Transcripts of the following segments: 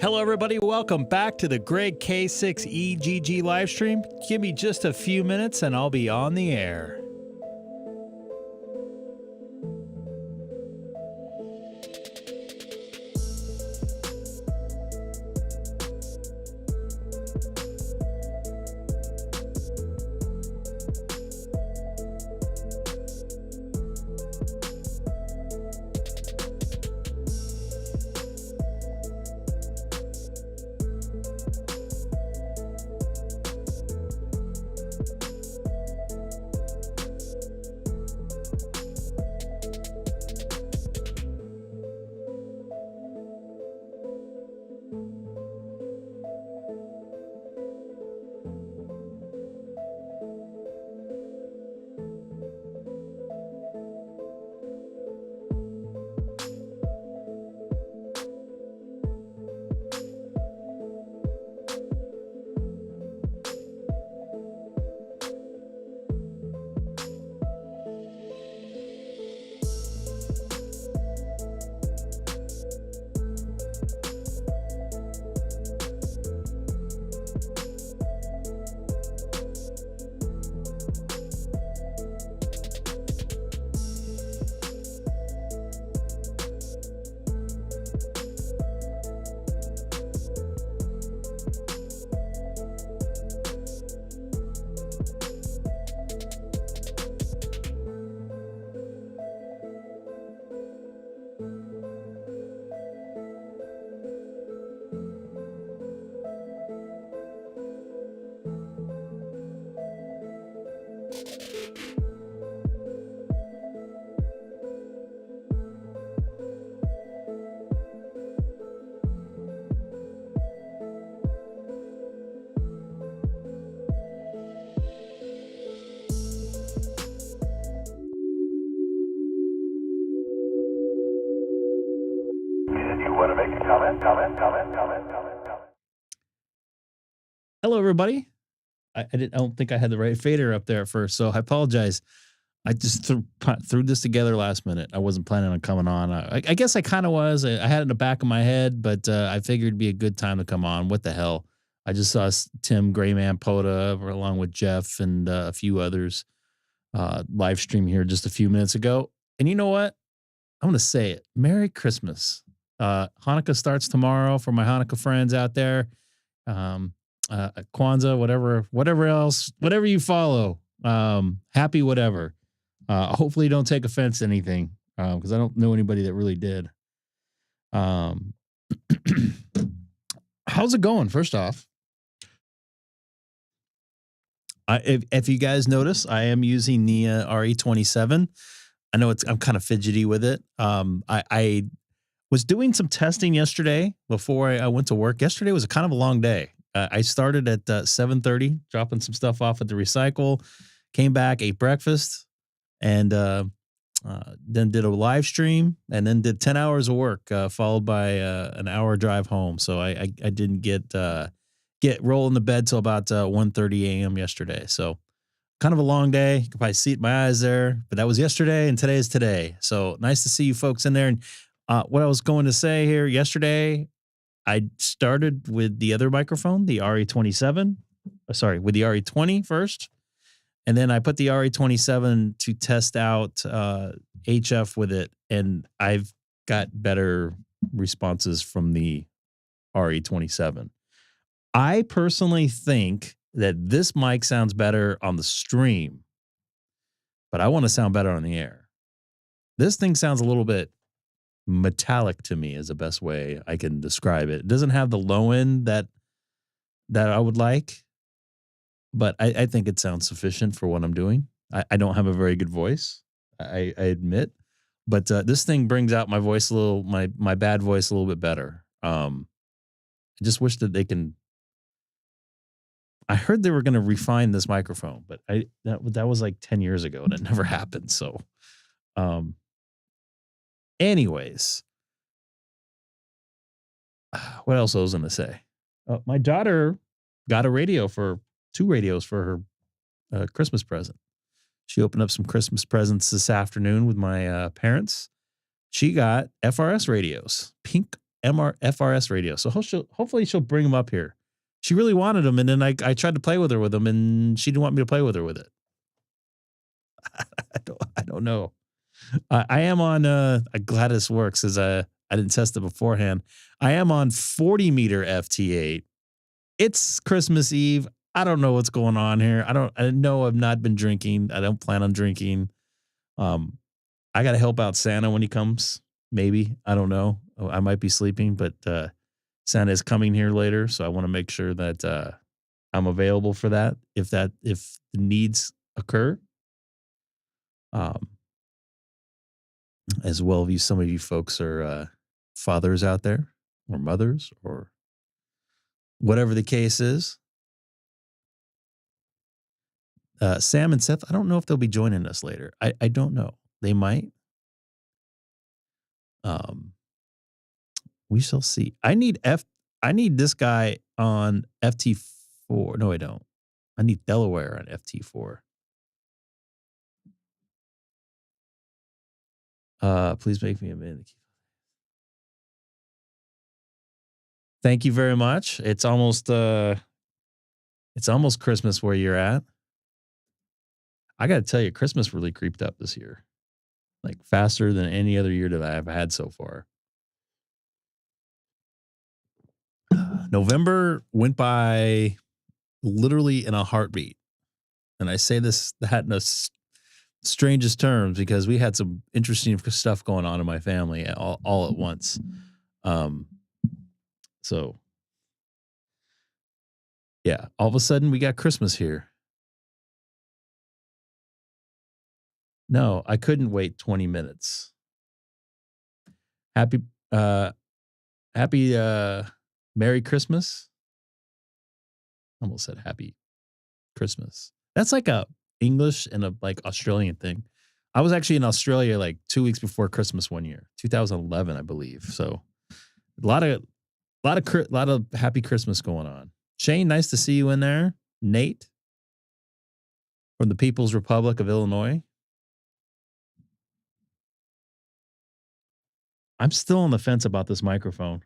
Hello, everybody. Welcome back to the Greg K6EGG live stream. Give me just a few minutes and I'll be on the air. Want to make a comment? Hello, everybody. I don't think I had the right fader up there at first, so I apologize. I just threw this together last minute. I wasn't planning on coming on. I guess I kind of was. I had it in the back of my head, but I figured it'd be a good time to come on. What the hell? I just saw Tim Grayman Poda along with Jeff and a few others live stream here just a few minutes ago. And you know what? I'm going to say it. Merry Christmas. Hanukkah starts tomorrow for my Hanukkah friends out there. Kwanzaa, whatever else, whatever you follow. Happy whatever. Hopefully you don't take offense to anything, because I don't know anybody that really did. How's it going? First off, if you guys notice, I am using the RE27. I know I'm kind of fidgety with it. I was doing some testing yesterday before I went to work. Yesterday was kind of a long day. I started at 7:30, dropping some stuff off at the recycle, came back, ate breakfast, and then did a live stream, and then did 10 hours of work, followed by an hour drive home. So I didn't get roll in the bed till about 1:30 a.m. yesterday. So kind of a long day. You can probably see it in my eyes there, but that was yesterday, and today is today. So nice to see you folks in there. And what I was going to say here yesterday, I started with the other microphone, the RE27, with the RE20 first. And then I put the RE27 to test out HF with it. And I've got better responses from the RE27. I personally think that this mic sounds better on the stream, but I want to sound better on the air. This thing sounds a little bit metallic to me is the best way I can describe it. It doesn't have the low end that I would like, but I think it sounds sufficient for what I'm doing. I don't have a very good voice, I admit, but this thing brings out my voice my bad voice a little bit better. I just wish that they can. I heard they were going to refine this microphone, but that was like 10 years ago and it never happened. So, anyways, what else I was going to say? My daughter got two radios for her Christmas present. She opened up some Christmas presents this afternoon with my parents. She got FRS radios, pink FRS radio. So hopefully she'll bring them up here. She really wanted them, and then I tried to play with her with them, and she didn't want me to play with her with it. I don't know. I am on I'm glad this works, as I didn't test it beforehand. I am on 40 meter FT8. It's Christmas Eve. I don't know what's going on here. I know I've not been drinking. I don't plan on drinking. I got to help out Santa when he comes. Maybe. I don't know. I might be sleeping, but Santa is coming here later. So I want to make sure that I'm available for that if the needs occur. As well as some of you folks are fathers out there, or mothers, or whatever the case is. Sam and Seth, I don't know if they'll be joining us later. I don't know. They might. We shall see. I need this guy on FT4. No, I don't. I need Delaware on FT4. Please make me a minute. Thank you very much. It's almost Christmas where you're at. I got to tell you, Christmas really creeped up this year, like faster than any other year that I've had so far. November went by literally in a heartbeat. And I say that in the strangest terms because we had some interesting stuff going on in my family all at once. So yeah, all of a sudden we got Christmas here. No, I couldn't wait 20 minutes. Happy Merry Christmas. Almost said Happy Christmas. That's like a English and a like Australian thing. I was actually in Australia like 2 weeks before Christmas one year, 2011, I believe. So a lot of happy Christmas going on. Shane, nice to see you in there. Nate from the People's Republic of Illinois. I'm still on the fence about this microphone.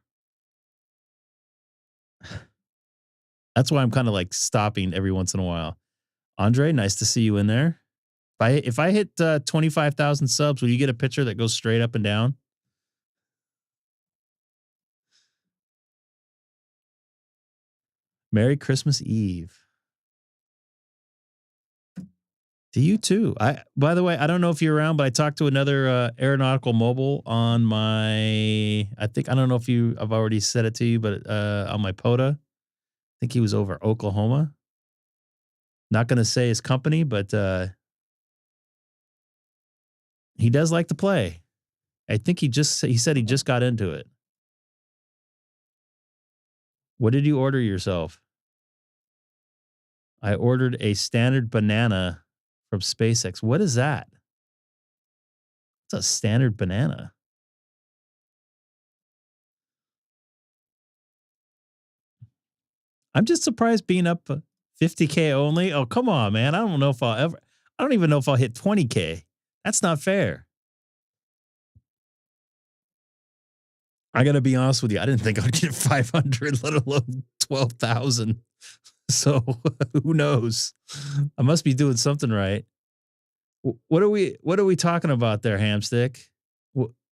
That's why I'm kind of like stopping every once in a while. Andre, nice to see you in there. If I hit 25,000 subs, will you get a picture that goes straight up and down? Merry Christmas Eve. To you too. By the way, I don't know if you're around, but I talked to another aeronautical mobile on my, I don't know if I've already said it to you, but on my POTA. I think he was over Oklahoma. Not going to say his company, but he does like to play. I think he said he just got into it. What did you order yourself? I ordered a standard banana from SpaceX. What is that? It's a standard banana. I'm just surprised being up 50K only. Oh, come on, man. I don't even know if I'll hit 20K. That's not fair. I got to be honest with you. I didn't think I'd get 500, let alone 12,000. So who knows? I must be doing something right. What are we talking about there, Hamstick?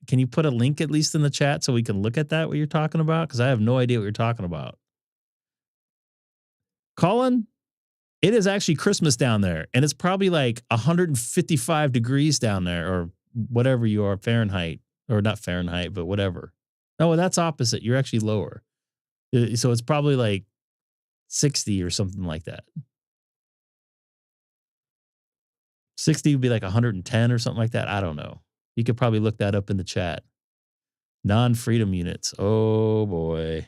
Can you put a link at least in the chat so we can look at that, what you're talking about? Because I have no idea what you're talking about. Colin, it is actually Christmas down there, and it's probably like 155 degrees down there, or whatever you are, Fahrenheit, or not Fahrenheit, but whatever. No, that's opposite. You're actually lower. So it's probably like 60 or something like that. 60 would be like 110 or something like that. I don't know. You could probably look that up in the chat. Non-freedom units. Oh, boy.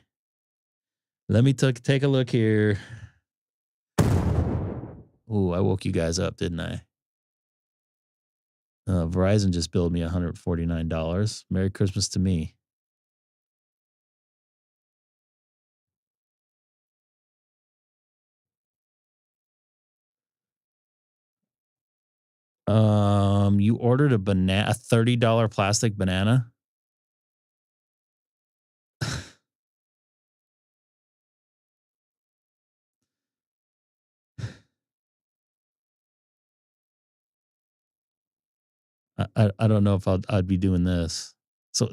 Let me take a look here. Oh, I woke you guys up, didn't I? Verizon just billed me $149. Merry Christmas to me. You ordered a $30 plastic banana? I don't know if I'd be doing this. So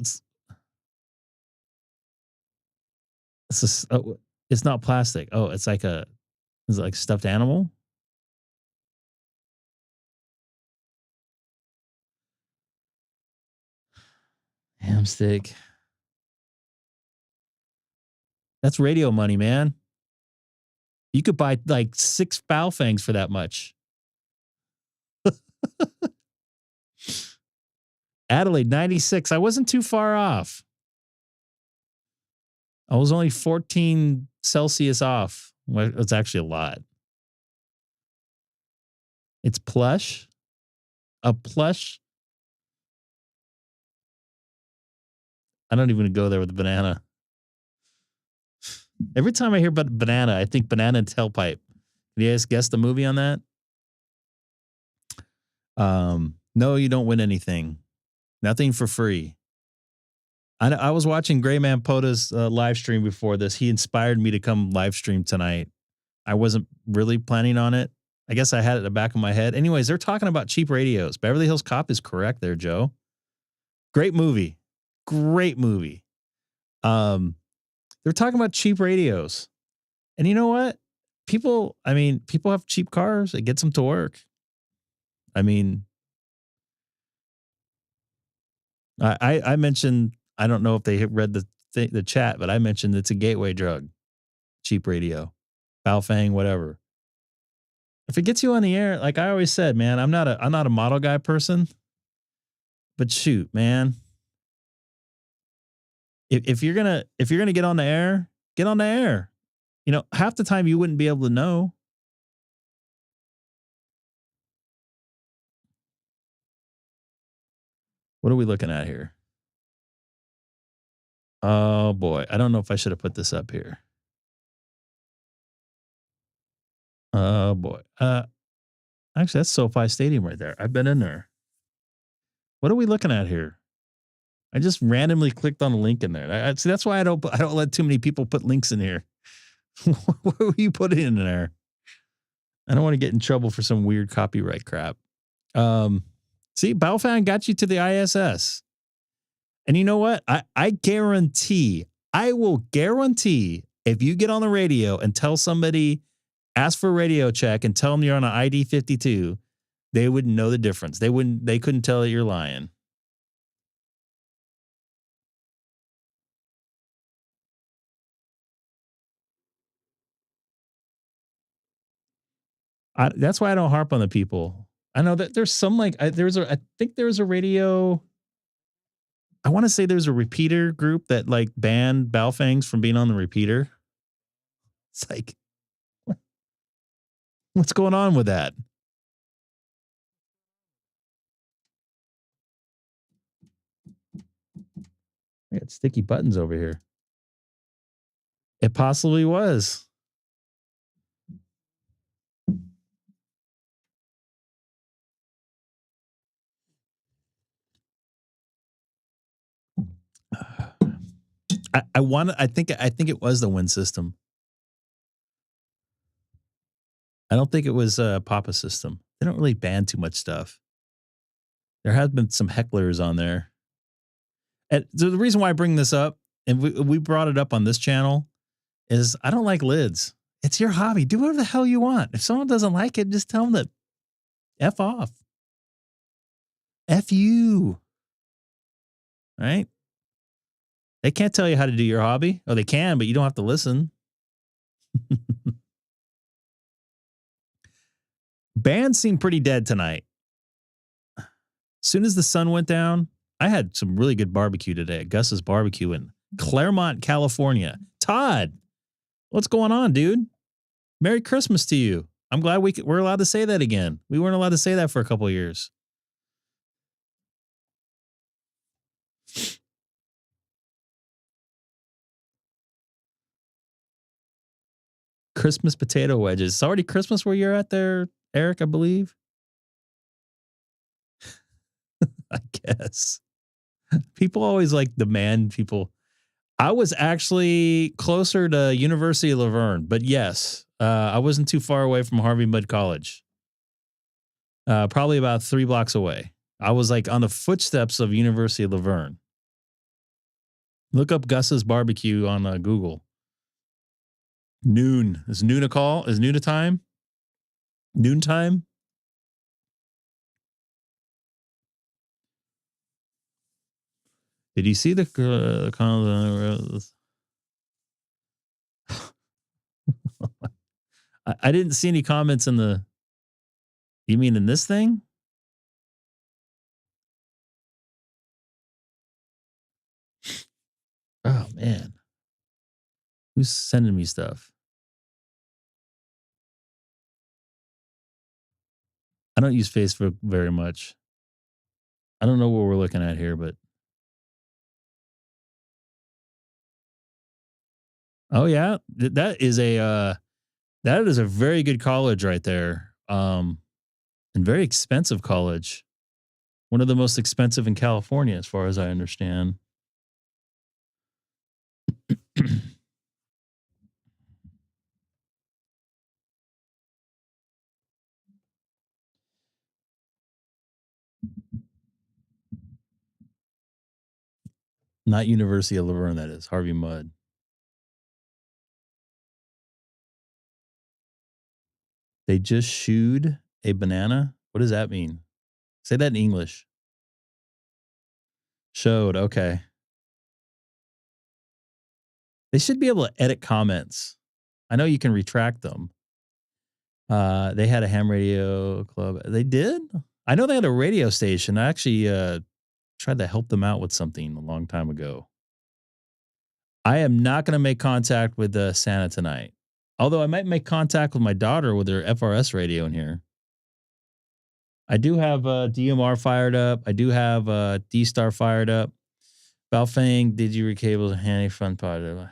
it's not plastic. Oh, it's like is it like stuffed animal? Hamstick. That's radio money, man. You could buy like 6 Baofangs for that much. Adelaide 96. I wasn't too far off. I was only 14 Celsius off. Well, it's actually a lot. It's plush. A plush. I don't even go there with the banana. Every time I hear about banana, I think banana and tailpipe. Can you guys guess the movie on that? No, you don't win anything. Nothing for free. I was watching Gray Man Poda's live stream before this. He inspired me to come live stream tonight. I wasn't really planning on it. I guess I had it in the back of my head. Anyways, they're talking about cheap radios. Beverly Hills Cop is correct there, Joe. Great movie. Great movie. They're talking about cheap radios. And you know what? People have cheap cars. It gets them to work. I mean, I mentioned, I don't know if they read the chat, but I mentioned it's a gateway drug. Cheap radio. Baofeng, whatever. If it gets you on the air, like I always said, man, I'm not a model guy person. But shoot, man. If you're gonna get on the air, get on the air. You know, half the time you wouldn't be able to know. What are we looking at here? Oh boy, I don't know if I should have put this up here. Oh boy. Actually, that's SoFi Stadium right there. I've been in there. What are we looking at here? I just randomly clicked on a link in there. See, that's why I don't let too many people put links in here. What were you putting in there? I don't want to get in trouble for some weird copyright crap. See, Baofeng got you to the ISS. And you know what? I will guarantee if you get on the radio and tell somebody, ask for a radio check and tell them you're on an ID 52, they wouldn't know the difference. They couldn't tell that you're lying. That's why I don't harp on the people. I know that there's some I think there was a radio. I want to say there's a repeater group that like banned Baofengs from being on the repeater. It's like, what's going on with that? I got sticky buttons over here. It possibly was. I think it was the Win system. I don't think it was Papa system. They don't really ban too much stuff. There has been some hecklers on there. And so the reason why I bring this up, and we brought it up on this channel, is I don't like lids. It's your hobby. Do whatever the hell you want. If someone doesn't like it, just tell them to F off. F you. Right? They can't tell you how to do your hobby. Oh, they can, but you don't have to listen. Bands seem pretty dead tonight. As soon as the sun went down, I had some really good barbecue today at Gus's Barbecue in Claremont, California. Todd, what's going on, dude? Merry Christmas to you. I'm glad we're allowed to say that again. We weren't allowed to say that for a couple of years. Christmas potato wedges. It's already Christmas where you're at there, Eric, I believe. I guess. People always like demand people. I was actually closer to University of Laverne, but yes, I wasn't too far away from Harvey Mudd College. Probably about 3 blocks away. I was like on the footsteps of University of Laverne. Look up Gus's barbecue on Google. Noon. Is noon a call? Is noon a time? Noontime? Did you see the I didn't see any comments in the. You mean in this thing? Oh man, who's sending me stuff? I don't use Facebook very much. I don't know what we're looking at here, but oh yeah, that is a very good college right there. And very expensive college. One of the most expensive in California, as far as I understand. Not University of Laverne, that is Harvey Mudd. They just shooed a banana. What does that mean? Say that in English. Showed. Okay. They should be able to edit comments. I know you can retract them. They had a ham radio club. They did? I know they had a radio station. I actually tried to help them out with something a long time ago. I am not going to make contact with Santa tonight. Although I might make contact with my daughter with her FRS radio in here. I do have DMR fired up. I do have DStar fired up. Balfang, digi cables, handy front pod.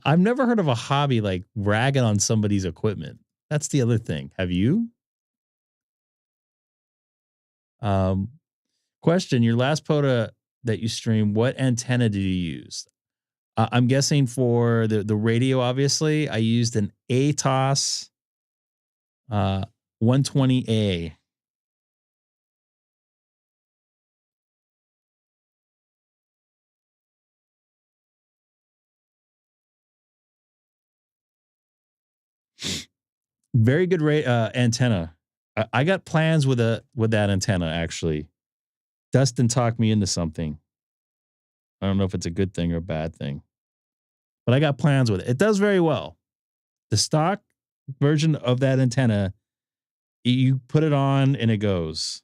I've never heard of a hobby like ragging on somebody's equipment. That's the other thing. Have you? Question: your last POTA that you streamed, what antenna did you use? I'm guessing for the radio. Obviously, I used an Atos 120A. Very good antenna. I got plans with that antenna. Actually, Dustin talked me into something. I don't know if it's a good thing or a bad thing, but I got plans with it. It does very well. The stock version of that antenna, you put it on and it goes.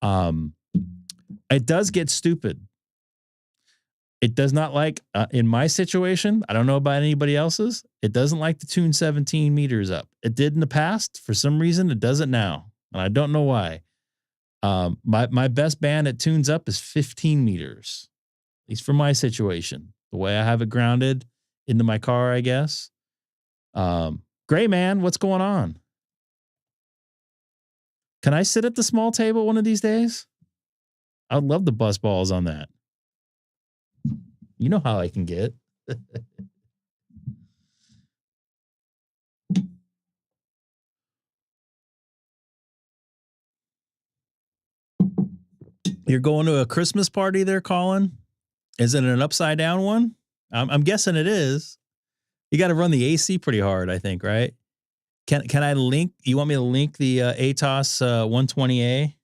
It does get stupid. It does not like, in my situation, I don't know about anybody else's, it doesn't like to tune 17 meters up. It did in the past. For some reason, it doesn't now. And I don't know why. My best band it tunes up is 15 meters, at least for my situation. The way I have it grounded into my car, I guess. Gray man, what's going on? Can I sit at the small table one of these days? I'd love to bust balls on that. You know how I can get. You're going to a Christmas party there, Colin? Is it an upside down one? I'm guessing it is. You got to run the AC pretty hard, I think, right? Can I link? You want me to link the Atos 120A?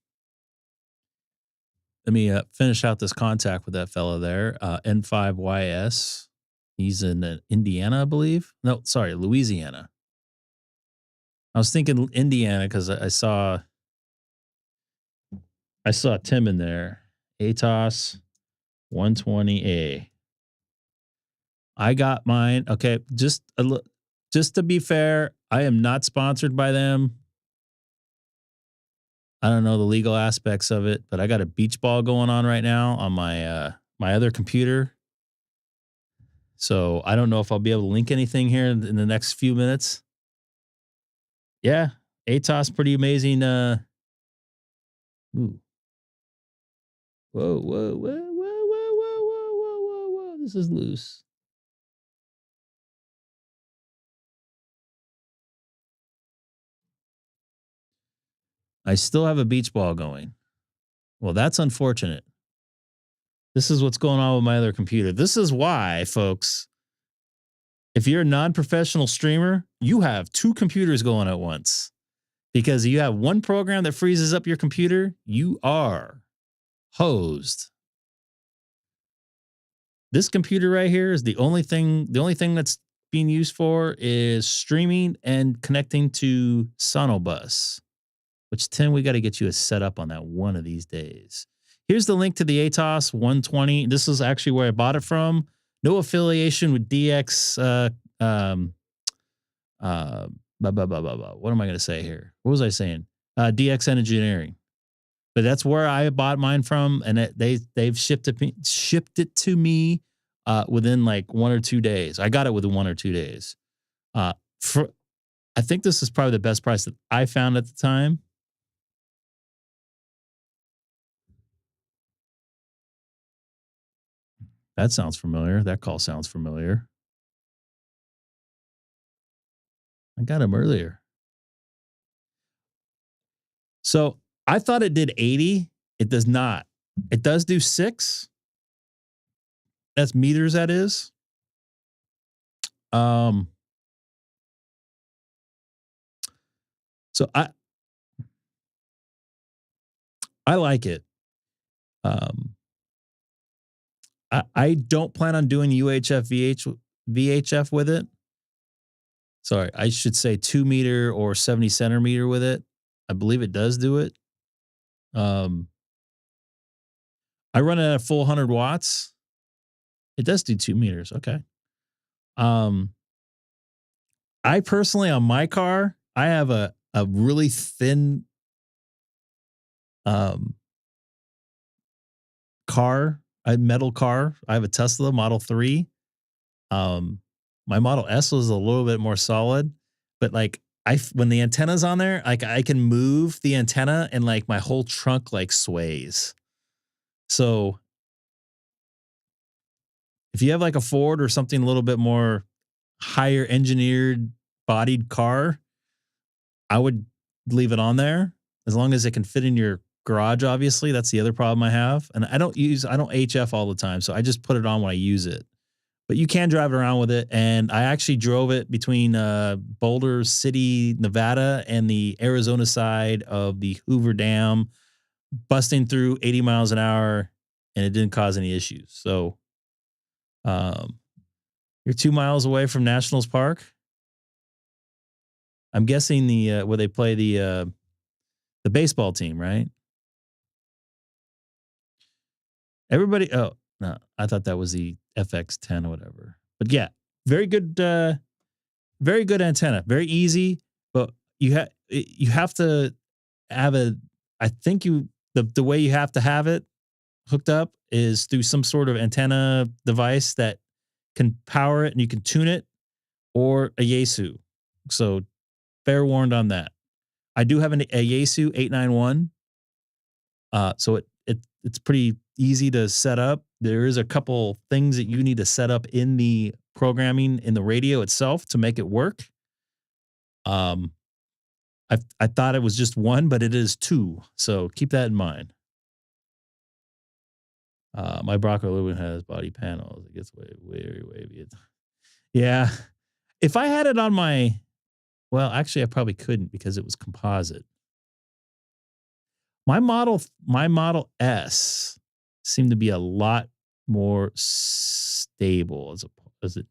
Let me finish out this contact with that fella there. N5YS. He's in Indiana, I believe. No, sorry, Louisiana. I was thinking Indiana because I saw Tim in there. Atos 120A. I got mine. Okay, just to be fair, I am not sponsored by them. I don't know the legal aspects of it, but I got a beach ball going on right now on my my other computer. So I don't know if I'll be able to link anything here in the next few minutes. Yeah, Atos, pretty amazing. Ooh. Whoa, whoa, whoa, whoa, whoa, whoa, whoa, whoa, whoa, whoa. This is loose. I still have a beach ball going. Well, that's unfortunate. This is what's going on with my other computer. This is why, folks, if you're a non-professional streamer, you have 2 computers going at once. Because you have one program that freezes up your computer, you are hosed. This computer right here is the only thing that's being used for is streaming and connecting to Sonobus, which Tim, we got to get you a setup on that one of these days. Here's the link to the Atos 120. This is actually where I bought it from. No affiliation with DX. What am I going to say here? What was I saying? DX Engineering. But that's where I bought mine from, and they've shipped it to me within like 1 or 2 days. I got it within 1 or 2 days. I think this is probably the best price that I found at the time. That sounds familiar. That call sounds familiar. I got him earlier. So I thought it did 80. It does not. It does do 6. That's meters, that is. So I like it. I don't plan on doing VHF with it. Sorry, I should say 2 meter or 70 centimeter with it. I believe it does do it. I run it at full 100 watts. It does do 2 meters. Okay. I personally, on my car, I have a really thin car, a metal car. I have a Tesla Model 3. My Model S was a little bit more solid, but like when the antenna's on there, like I can move the antenna and like my whole trunk like sways. So if you have like a Ford or something a little bit more higher engineered bodied car, I would leave it on there as long as it can fit in your garage. Obviously, that's the other problem I have. And I don't HF all the time. So I just put it on when I use it. But you can drive it around with it. And I actually drove it between Boulder City, Nevada, and the Arizona side of the Hoover Dam, busting through 80 miles an hour, and it didn't cause any issues. So you're 2 miles away from Nationals Park. I'm guessing where they play the baseball team, right? Everybody, oh, no, I thought that was the FX10 or whatever. But yeah, very good antenna. Very easy, but you have to have I think the way you have to have it hooked up is through some sort of antenna device that can power it and you can tune it, or a Yaesu. So fair warned on that. I do have a Yaesu 891. So it's pretty easy to set up. There is a couple things that you need to set up in the programming in the radio itself to make it work. I thought it was just 1, but it is 2. So keep that in mind. My Bronco Lumen has body panels. It gets way wavy. Yeah. If I had it on well, actually I probably couldn't because it was composite. My Model S seemed to be a lot more stable as it.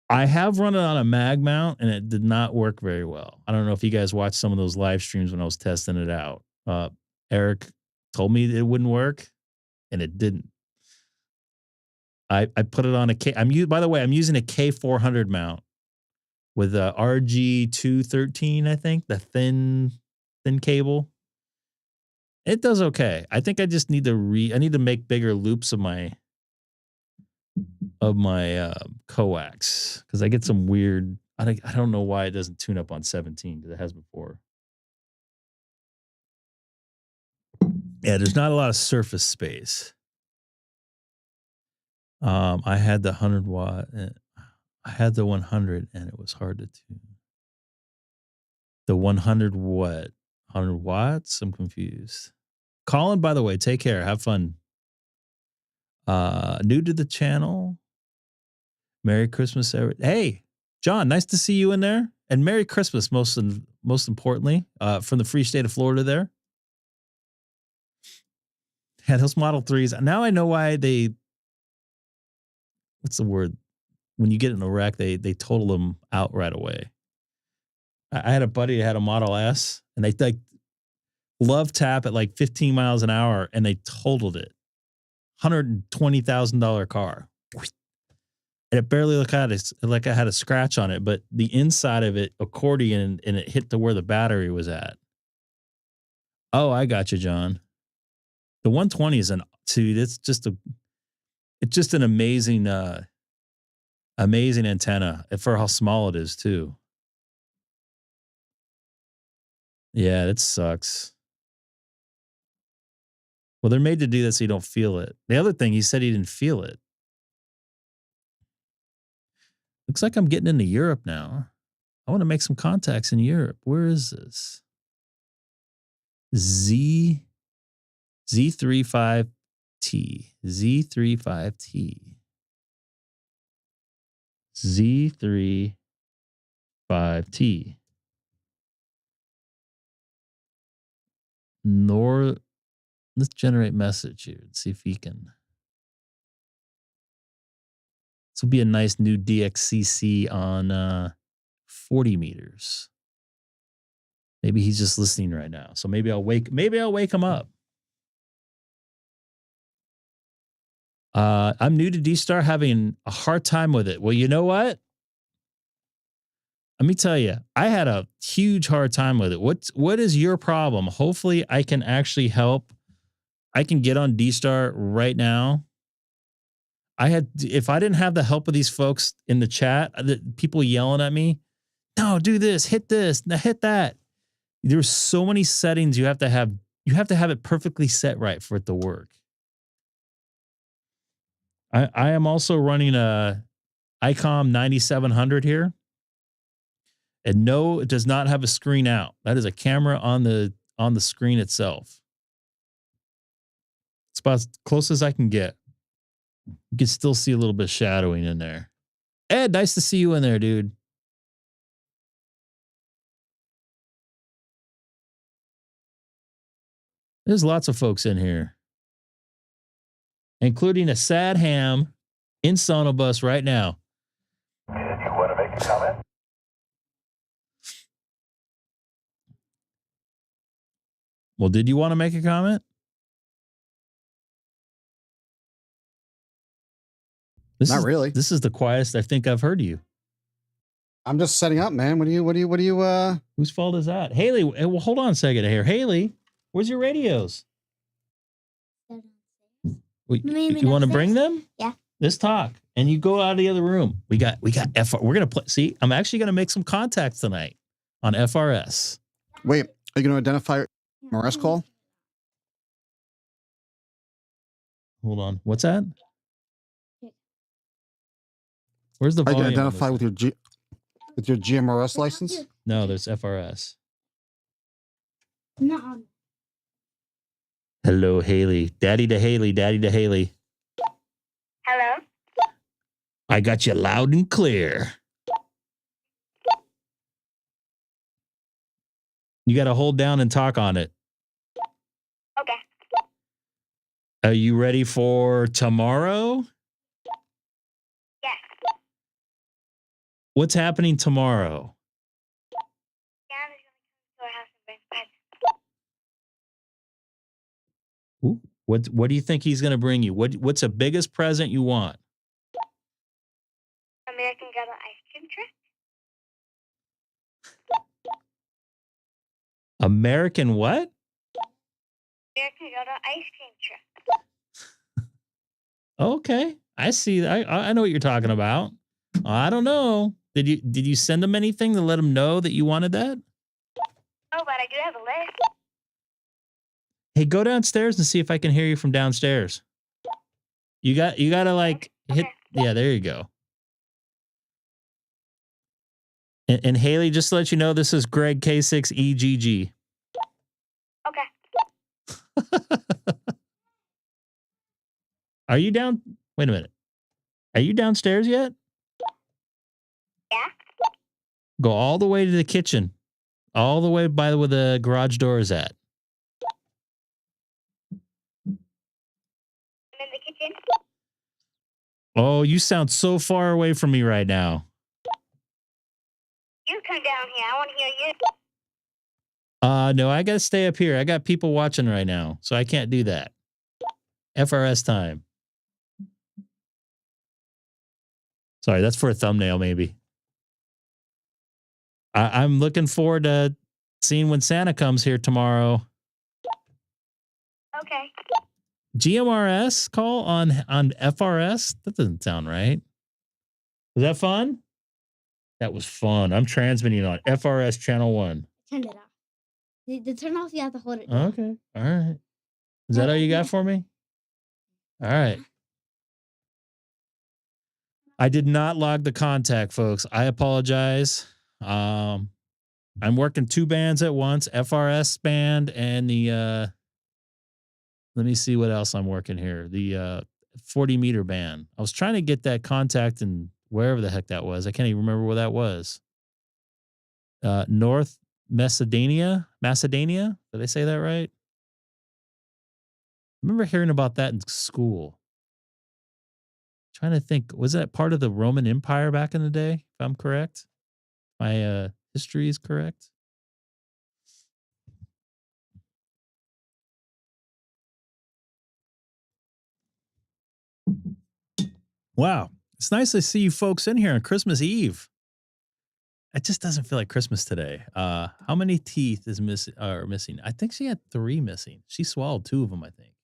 I have run it on a mag mount and it did not work very well. I don't know if you guys watched some of those live streams when I was testing it out. Eric told me it wouldn't work, and it didn't. I put it on by the way, I'm using a K400 mount with a RG213, I think, the thin cable. It does okay. I think I just need to make bigger loops of my coax, because I get some weird. I don't know why it doesn't tune up on 17 because it has before. Yeah, there's not a lot of surface space. I had the 100 watt. I had the 100, and it was hard to tune. The 100 what? 100 watts? I'm confused. Colin, by the way, take care. Have fun. New to the channel. Merry Christmas. Hey, John, nice to see you in there. And Merry Christmas, most importantly, from the free state of Florida there. Yeah, those Model 3s. Now I know why they, what's the word? When you get in a wreck, they total them out right away. I had a buddy that had a Model S, and they like love tap at like 15 miles an hour, and they totaled it. $120,000 car. And it barely looked like I had a scratch on it, but the inside of it accordion and it hit to where the battery was Oh, I got you, John. The 120 is dude, it's just an amazing amazing antenna for how small it is too. Yeah, it sucks. Well, they're made to do that so you don't feel it. The other thing, he said he didn't feel it. Looks like I'm getting into Europe now. I want to make some contacts in Europe. Where is this? Z35T. Z35T. Z35T. Let's generate message here and see if he can. This will be a nice new DXCC on 40 meters. Maybe he's just listening right now. So maybe I'll wake him up. I'm new to DStar, having a hard time with it. Well, you know what? Let me tell you, I had a huge hard time with it. What is your problem? Hopefully I can actually help. I can get on DStar right now. If I didn't have the help of these folks in the chat, the people yelling at me, no, do this, hit that. There's so many settings you have to have. You have to have it perfectly set right for it to work. I am also running a Icom 9700 here. And no, it does not have a screen out. That is a camera on the screen itself. It's about as close as I can get. You can still see a little bit of shadowing in there. Ed, nice to see you in there, dude. There's lots of folks in here, including a sad ham in Sonobus right now. Did you want to make a comment? Well, did you want to make a comment? Not really. This is the quietest I think I've heard you. I'm just setting up, man. What do you Whose fault is that? Haley, well, hold on a second here. Haley, where's your radios? You want to bring them? Yeah. Let's talk. And you go out of the other room. We got FR. We're going to play. See, I'm actually going to make some contacts tonight on FRS. Wait, are you going to identify MRS call? Hold on. What's that? Where's the Are you volume? going to identify with your GMRS license? No, there's FRS. No. Hello, Haley. Daddy to Haley. Daddy to Haley. Hello? I got you loud and clear. You got to hold down and talk on it. Okay. Are you ready for tomorrow? Yes. What's happening tomorrow? Dad is going to come to our house and bring presents. Ooh, what do you think he's going to bring you? What's the biggest present you want? American Ghetto ice cream truck. American what? American Ghetto ice cream truck. Okay, I see. I know what you're talking about. I don't know. Did you send him anything to let him know that you wanted that? Oh, but I do have a list. Hey, go downstairs and see if I can hear you from downstairs. You gotta like hit. Yeah, there you go. And Haley, just to let you know, this is Greg K6EGG. Okay. Are you down? Wait a minute. Are you downstairs yet? Yeah. Go all the way to the kitchen. All the way by where the garage door is at. I'm in the kitchen. Oh, you sound so far away from me right now. You come down here. I want to hear you. No, I got to stay up here. I got people watching right now, so I can't do that. FRS time. Sorry, that's for a thumbnail, maybe. I'm looking forward to seeing when Santa comes here tomorrow. Okay. GMRS call on FRS? That doesn't sound right. Was that fun? That was fun. I'm transmitting on FRS channel 1. Turn it off. The turn off, you have to hold it down. Okay. All right. Is that all you got for me? All right. I did not log the contact, folks. I apologize. I'm working 2 bands at once, FRS band and the let me see what else I'm working here. The 40 meter band. I was trying to get that contact in wherever the heck that was. I can't even remember where that was. North Macedonia? Did I say that right? I remember hearing about that in school. Trying to think, was that part of the Roman Empire back in the day, if I'm correct? My history is correct. Wow. It's nice to see you folks in here on Christmas Eve. It just doesn't feel like Christmas today. How many teeth is missing? I think she had 3 missing. She swallowed 2 of them, I think.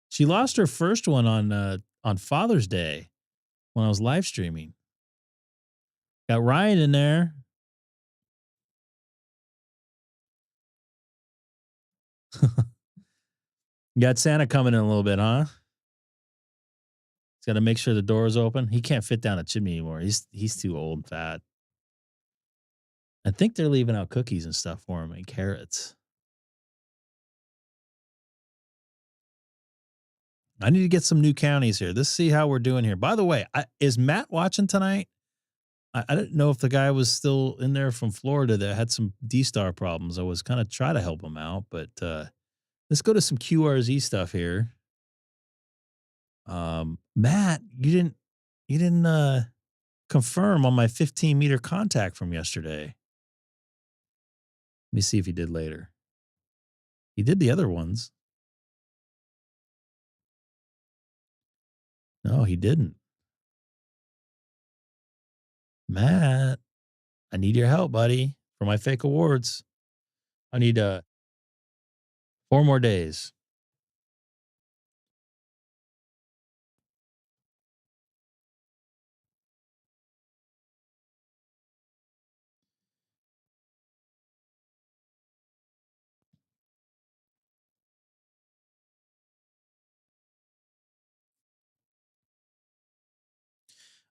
She lost her first one on Father's Day when I was live streaming. Got Ryan in there. You got Santa coming in a little bit, huh? He's got to make sure the door is open. He can't fit down a chimney anymore. He's too old and fat. I think they're leaving out cookies and stuff for him and carrots. I need to get some new counties here. Let's see how we're doing here. By the way, is Matt watching tonight? I didn't know if the guy was still in there from Florida that had some DStar problems. I was kind of trying to help him out, but let's go to some QRZ stuff here. Matt, you didn't confirm on my 15 meter contact from yesterday. Let me see if he did later. He did the other ones. No, he didn't. Matt, I need your help, buddy, for my fake awards. I need 4 more days.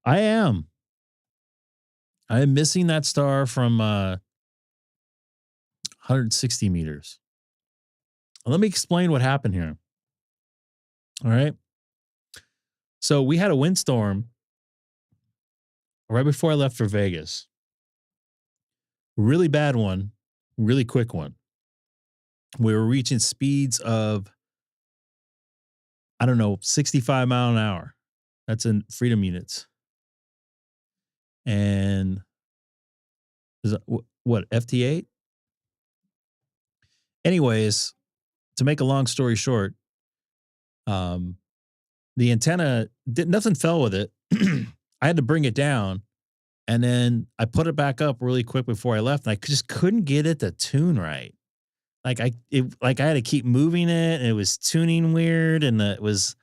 I am missing that star from 160 meters. Let me explain what happened here. All right. So we had a windstorm right before I left for Vegas. Really bad one, really quick one. We were reaching speeds of, I don't know, 65 mile an hour. That's in freedom units. And is it, what, FT8? Anyways, to make a long story short, the antenna nothing fell with it. I had to bring it down, and then I put it back up really quick before I left, and I just couldn't get it to tune right. Like I had to keep moving it, and it was tuning weird, and it was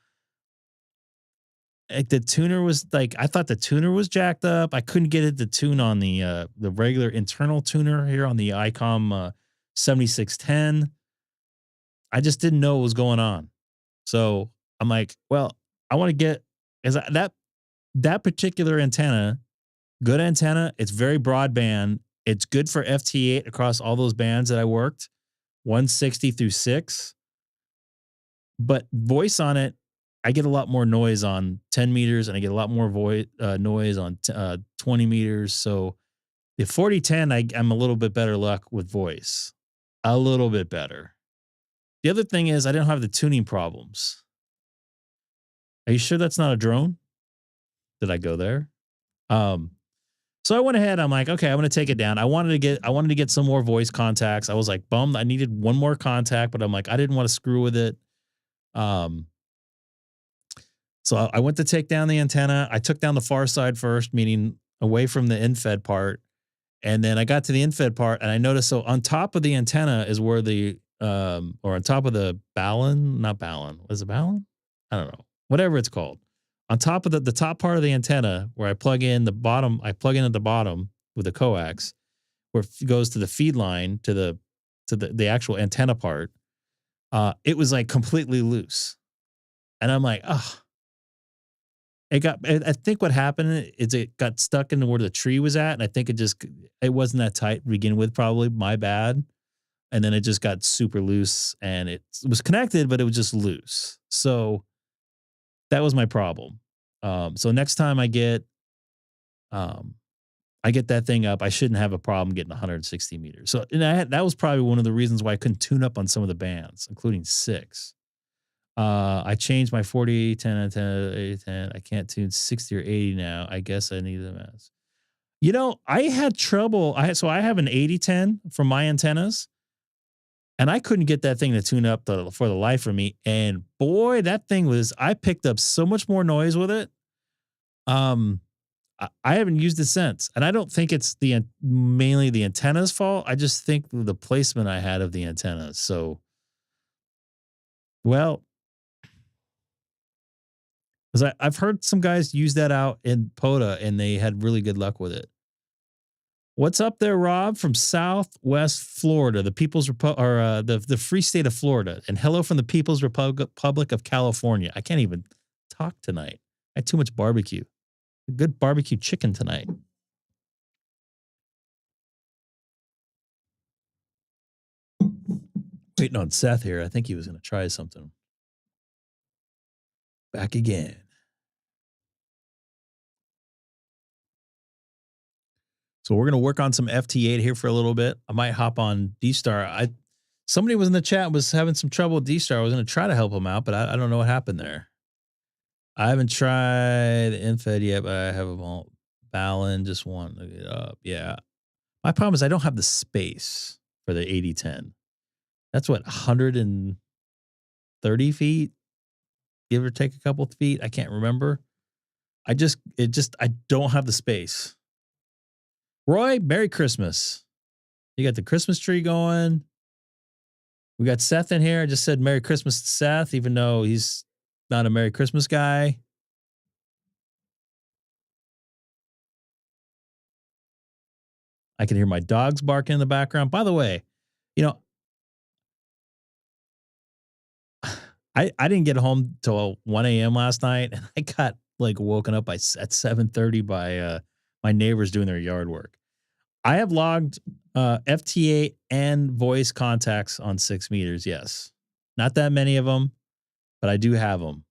like the tuner was like, I thought the tuner was jacked up. I couldn't get it to tune on the regular internal tuner here on the Icom 7610. I just didn't know what was going on. So I'm like, well, I want to get, is that that particular antenna, good antenna. It's very broadband. It's good for FT8 across all those bands that I worked, 160 through 6. But voice on it, I get a lot more noise on 10 meters, and I get a lot more noise on 20 meters. So the 4010, I'm a little bit better luck with voice. A little bit better. The other thing is I don't have the tuning problems. Are you sure that's not a drone? Did I go there? So I went ahead. I'm like, okay, I'm going to take it down. I wanted to get some more voice contacts. I was like bummed. I needed one more contact, but I'm like, I didn't want to screw with it. So I went to take down the antenna. I took down the far side first, meaning away from the infed part. And then I got to the infed part and I noticed, so on top of the antenna is where the, or on top of the not balun. Was it balun? I don't know. Whatever it's called. On top of the top part of the antenna where I plug in the bottom, I plug in at the bottom with the coax, where it goes to the feed line to the actual antenna part. It was like completely loose. And I'm like, oh. I think what happened is it got stuck into where the tree was at. And I think it wasn't that tight to begin with, probably my bad. And then it just got super loose and it was connected, but it was just loose. So that was my problem. So next time I get that thing up, I shouldn't have a problem getting 160 meters. So that was probably one of the reasons why I couldn't tune up on some of the bands, including 6. I changed my 40, 10, antenna, 80, 10. I can't tune 60 or 80 now. I guess I need them as. You know, I had trouble. I have an 80-10 for my antennas, and I couldn't get that thing to tune up for the life of me. And boy, that thing I picked up so much more noise with it. I haven't used it since, and I don't think it's mainly the antenna's fault. I just think the placement I had of the antennas. So, well. Because I've heard some guys use that out in POTA, and they had really good luck with it. What's up there, Rob, from Southwest Florida, the People's the free state of Florida, and hello from the People's Republic of California. I can't even talk tonight. I had too much barbecue. Good barbecue chicken tonight. Waiting on Seth here. I think he was going to try something. Back again. So we're going to work on some FT8 here for a little bit. I might hop on DStar. Somebody was in the chat was having some trouble with DStar. I was going to try to help him out, but I don't know what happened there. I haven't tried infed yet, but I have a balun. Just want to look it up. Yeah. My problem is I don't have the space for the 80-10. That's what, 130 feet? Give or take a couple of feet. I can't remember. I don't have the space. Roy, Merry Christmas. You got the Christmas tree going. We got Seth in here. I just said Merry Christmas to Seth, even though he's not a Merry Christmas guy. I can hear my dogs barking in the background. By the way, you know, I didn't get home till 1 a.m. last night, and I got like woken up at 7:30 by my neighbors doing their yard work. I have logged FT8 and voice contacts on 6 meters. Yes, not that many of them, but I do have them.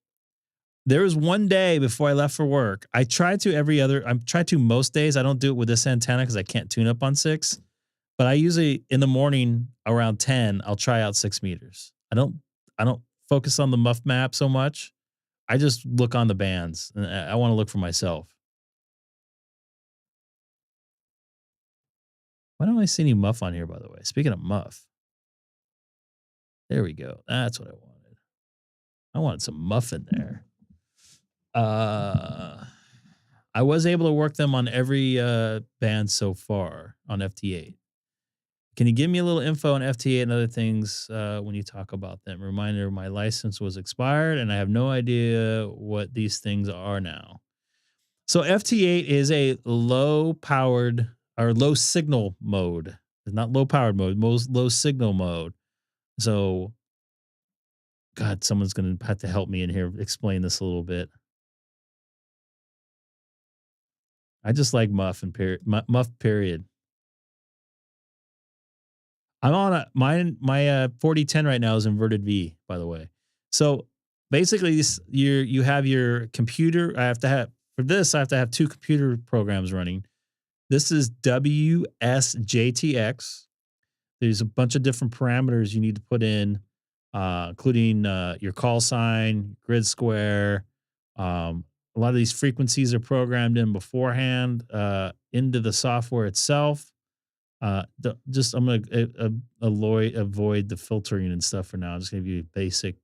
There was one day before I left for work. I try to most days. I don't do it with this antenna because I can't tune up on 6. But I usually in the morning around 10, I'll try out 6 meters. I don't focus on the muff map so much. I just look on the bands, and I want to look for myself. Why don't I see any muff on here, by the way? Speaking of muff. There we go. That's what I wanted. I wanted some muff in there. I was able to work them on every band so far on FT8. Can you give me a little info on FT8 and other things when you talk about them? Reminder, my license was expired, and I have no idea what these things are now. So FT8 is a low-powered or low-signal mode. It's not low-powered mode, most low-signal mode. So, God, someone's going to have to help me in here explain this a little bit. I just like muff and period. Muff period. I'm on a my 4010 right now is inverted V, by the way. So basically, you have your computer. I have to have for this. I have to have two computer programs running. This is wsjtx. There's a bunch of different parameters you need to put in, including your call sign, grid square. A lot of these frequencies are programmed in beforehand into the software itself. Just I'm gonna avoid the filtering and stuff for now. I'm just gonna give you basic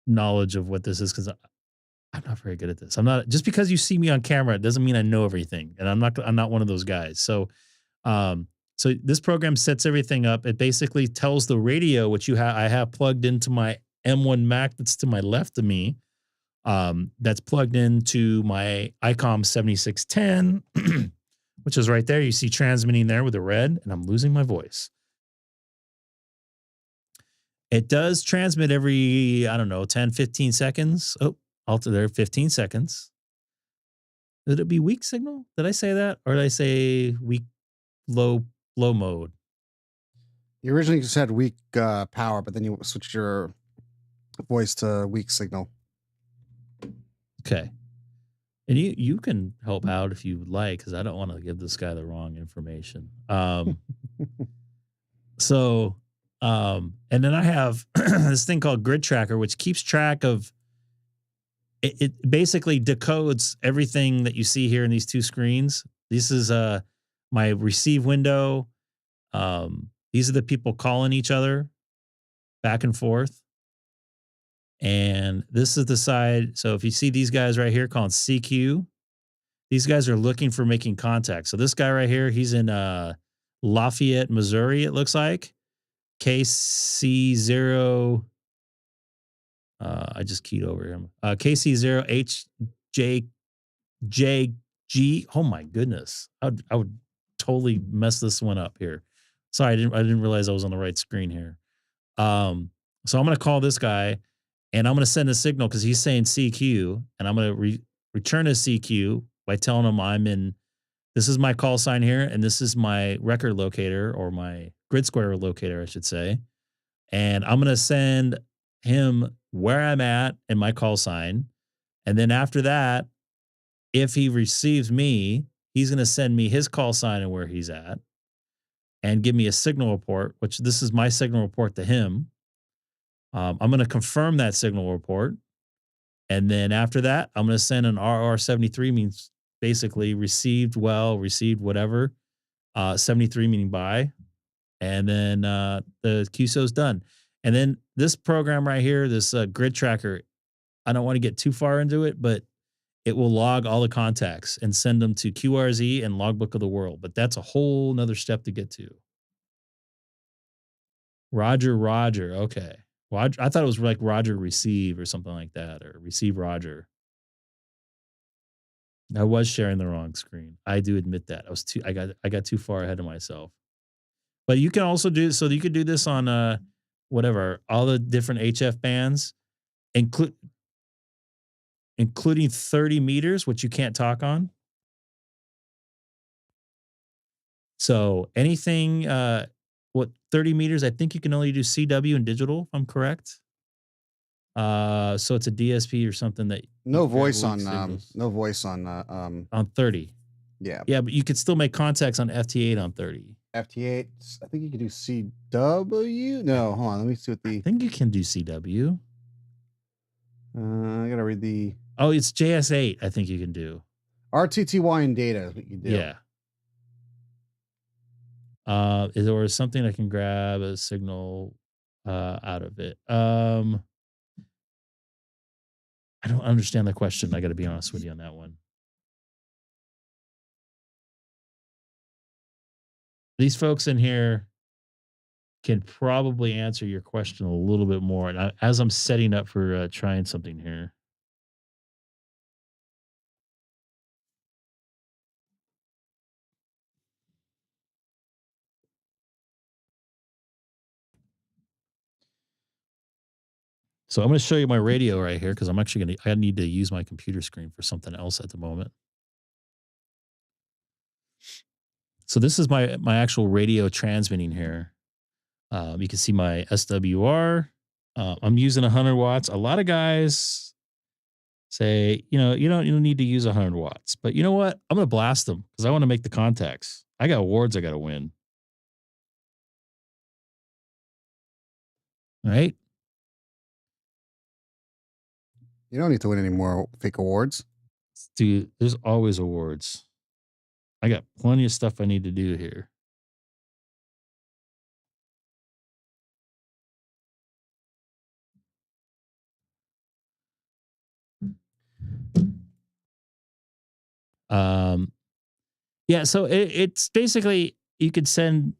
knowledge of what this is because I'm not very good at this. I'm not just because you see me on camera, it doesn't mean I know everything, and I'm not one of those guys. So this program sets everything up. It basically tells the radio, which I have plugged into my M1 Mac that's to my left of me. That's plugged into my Icom 7610, which is right there. You see transmitting there with the red, and I'm losing my voice. It does transmit every, I don't know, 10, 15 seconds. Oh, alter there, 15 seconds. Did it be weak signal? Did I say that? Or did I say weak, low mode? You originally said weak power, but then you switched your voice to weak signal. Okay. And you can help out if you would like, because I don't want to give this guy the wrong information. And then I have this thing called Grid Tracker, which keeps track of it basically decodes everything that you see here in these two screens. This is my receive window. These are the people calling each other back and forth. And this is the side. So if you see these guys right here calling CQ, these guys are looking for making contact. So this guy right here, he's in Lafayette, Missouri, it looks like. KC0. I just keyed over him. KC0HJJG. Oh my goodness. I would totally mess this one up here. Sorry, I didn't realize I was on the right screen here. So I'm going to call this guy and I'm going to send a signal because he's saying CQ, and I'm going to return a CQ by telling him this is my call sign here, and this is my record locator, or my grid square locator, I should say. And I'm going to send him where I'm at and my call sign. And then after that, if he receives me, he's going to send me his call sign and where he's at and give me a signal report, which this is my signal report to him. I'm going to confirm that signal report. And then after that, I'm going to send an RR73, means basically received well, received whatever. 73 meaning bye. And then the QSO is done. And then this program right here, this grid tracker, I don't want to get too far into it, but it will log all the contacts and send them to QRZ and Logbook of the World. But that's a whole nother step to get to. Roger. Okay. Roger, I thought it was like Roger receive or something like that, or receive Roger. I was sharing the wrong screen. I do admit that. I got too far ahead of myself. But you can also do, so you could do this on whatever, all the different HF bands, including 30 meters, which you can't talk on. So anything, 30 meters, I think you can only do CW and digital, if I'm correct. So it's a DSP or something that no voice on 30. Yeah, but you could still make contacts on FT8 on 30. FT8, I think you can do CW. No, hold on, let me see what I think you can do CW. I gotta read the. Oh, it's JS8. I think you can do RTTY and data is what you do. Yeah. Is there something I can grab a signal out of it? I don't understand the question. I got to be honest with you on that one. These folks in here can probably answer your question a little bit more. And as I'm setting up for trying something here. So I'm going to show you my radio right here because I'm actually I need to use my computer screen for something else at the moment. So this is my actual radio transmitting here. You can see my SWR. I'm using 100 watts. A lot of guys say, you don't need to use 100 watts. But you know what? I'm going to blast them because I want to make the contacts. I got awards I got to win. All right? You don't need to win any more fake awards. Dude, there's always awards. I got plenty of stuff I need to do here. Yeah, so it's basically you could send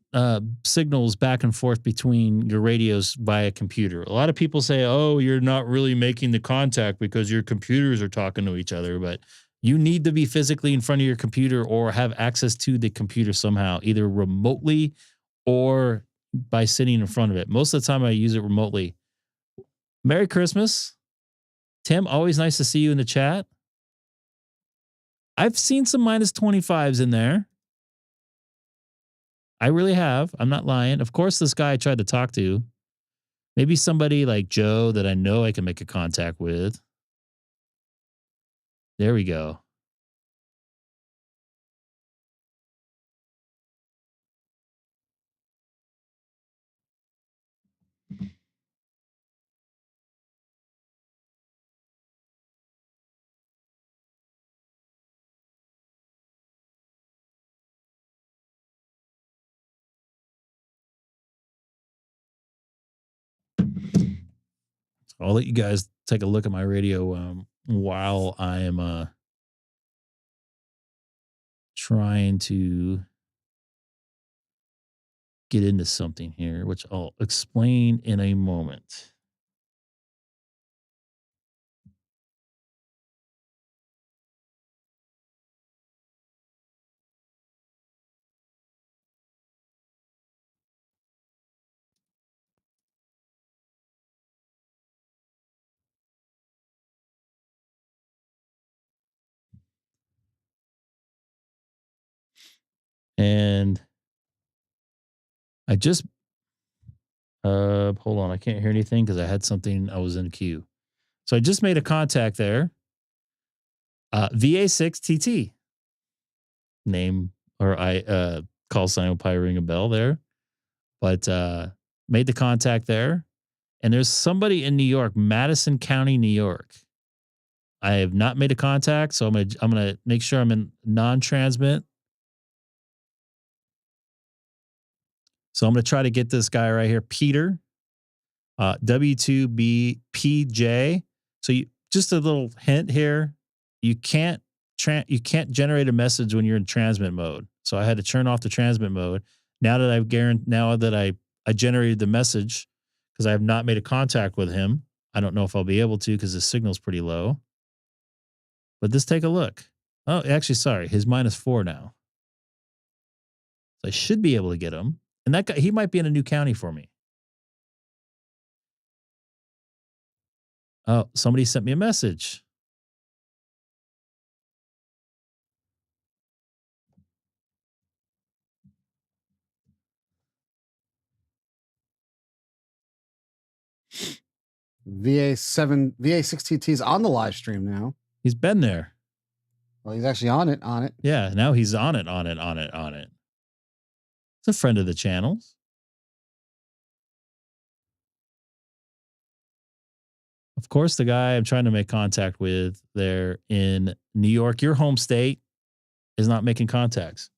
signals back and forth between your radios via computer. A lot of people say, "Oh, you're not really making the contact because your computers are talking to each other," but you need to be physically in front of your computer or have access to the computer somehow, either remotely or by sitting in front of it. Most of the time I use it remotely. Merry Christmas. Tim, always nice to see you in the chat. I've seen some minus 25s in there. I really have. I'm not lying. Of course, this guy I tried to talk to. Maybe somebody like Joe that I know I can make a contact with. There we go. I'll let you guys take a look at my radio while I am trying to get into something here, which I'll explain in a moment. And I just hold on, I can't hear anything because I had something. I was in queue. So I just made a contact there. VA6TT. Name or call sign will probably ring a bell there. But made the contact there. And there's somebody in New York, Madison County, New York. I have not made a contact, so I'm gonna make sure I'm in non-transmit. So I'm gonna try to get this guy right here, Peter, W2BPJ. So just a little hint here, you can't generate a message when you're in transmit mode. So I had to turn off the transmit mode. Now that I generated the message because I have not made a contact with him. I don't know if I'll be able to because the signal's pretty low. But just take a look. Oh, actually, sorry. His -4 now. So I should be able to get him. And that guy, he might be in a new county for me. Oh, somebody sent me a message. VA6TT is on the live stream now. He's been there. Well, he's actually on it. Yeah, now he's on it. It's a friend of the channels. Of course, the guy I'm trying to make contact with there in New York, your home state, is not making contacts.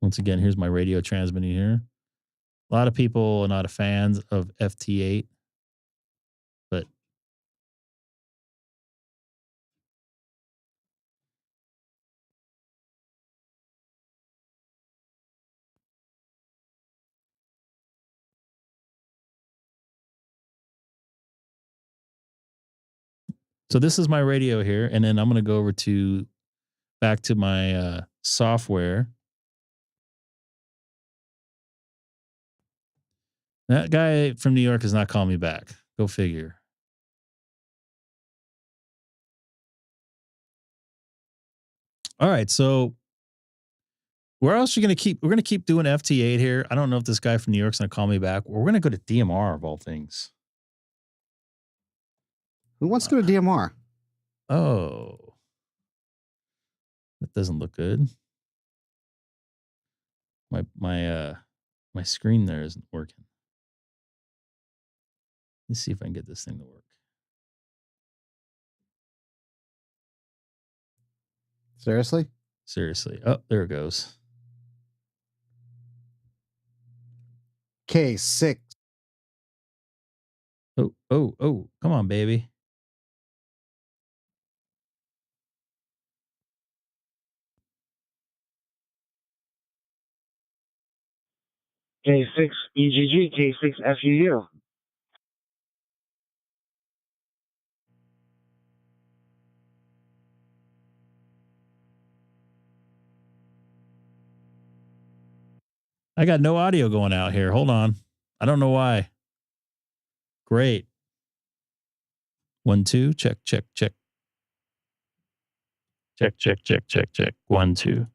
Once again, here's my radio transmitting here. A lot of people are not fans of FT8, but so this is my radio here, and then I'm going to go over back to my software. That guy from New York is not calling me back. Go figure. All right, so where else are you going to keep? We're going to keep doing FT8 here. I don't know if this guy from New York's going to call me back. We're going to go to DMR of all things. Who wants to go to DMR? Oh, that doesn't look good. My screen there isn't working. Let's see if I can get this thing to work. Seriously? Seriously. Oh, there it goes. K6. Oh, come on, baby. K6EGG, K6FUU. I got no audio going out here. Hold on. I don't know why. Great. 1, 2, check. Check. 1, 2.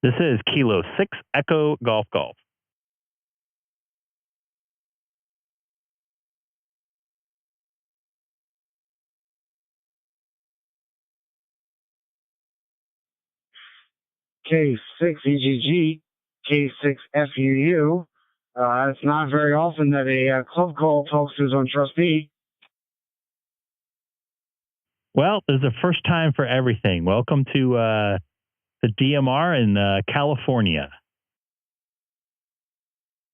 This is Kilo 6 Echo Golf Golf. K6EGG, K6FUU. It's not very often that a club call talks to his own trustee. Well, there's a first time for everything. Welcome to the DMR in California.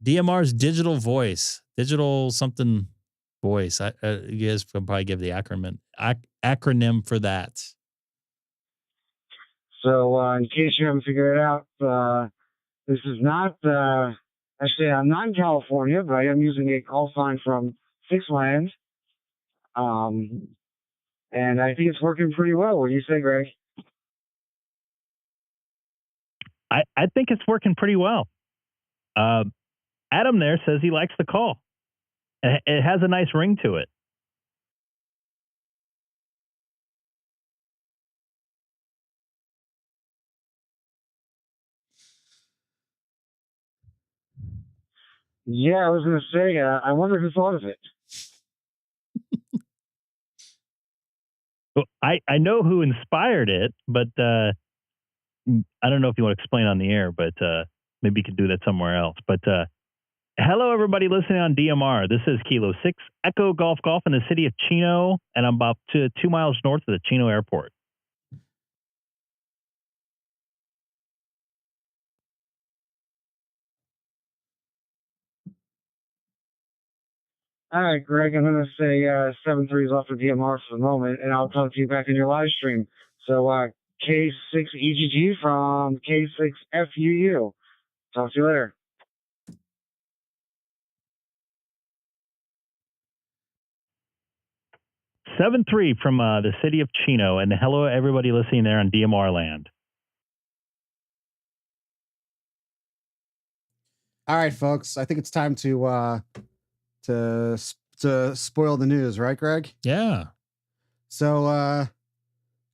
DMR's digital voice. Digital something voice. You guys can probably give the acronym for that. So in case you haven't figured it out, this is not, actually I'm not in California, but I am using a call sign from Sixland. And I think it's working pretty well. What do you say, Greg? I think it's working pretty well. Adam there says he likes the call. It has a nice ring to it. Yeah, I was going to say, I wonder who thought of it. Well, I know who inspired it, but I don't know if you want to explain on the air, but maybe you could do that somewhere else. But hello, everybody listening on DMR. This is Kilo 6 Echo Golf Golf in the city of Chino, and I'm about 2 miles north of the Chino airport. All right, Greg, I'm going to say 7-3s off the DMR for the moment, and I'll talk to you back in your live stream. So K6EGG from K6FUU. Talk to you later. Seven three from the city of Chino, and hello, everybody listening there on DMR land. All right, folks. I think it's time to spoil the news, right, Greg? Yeah. So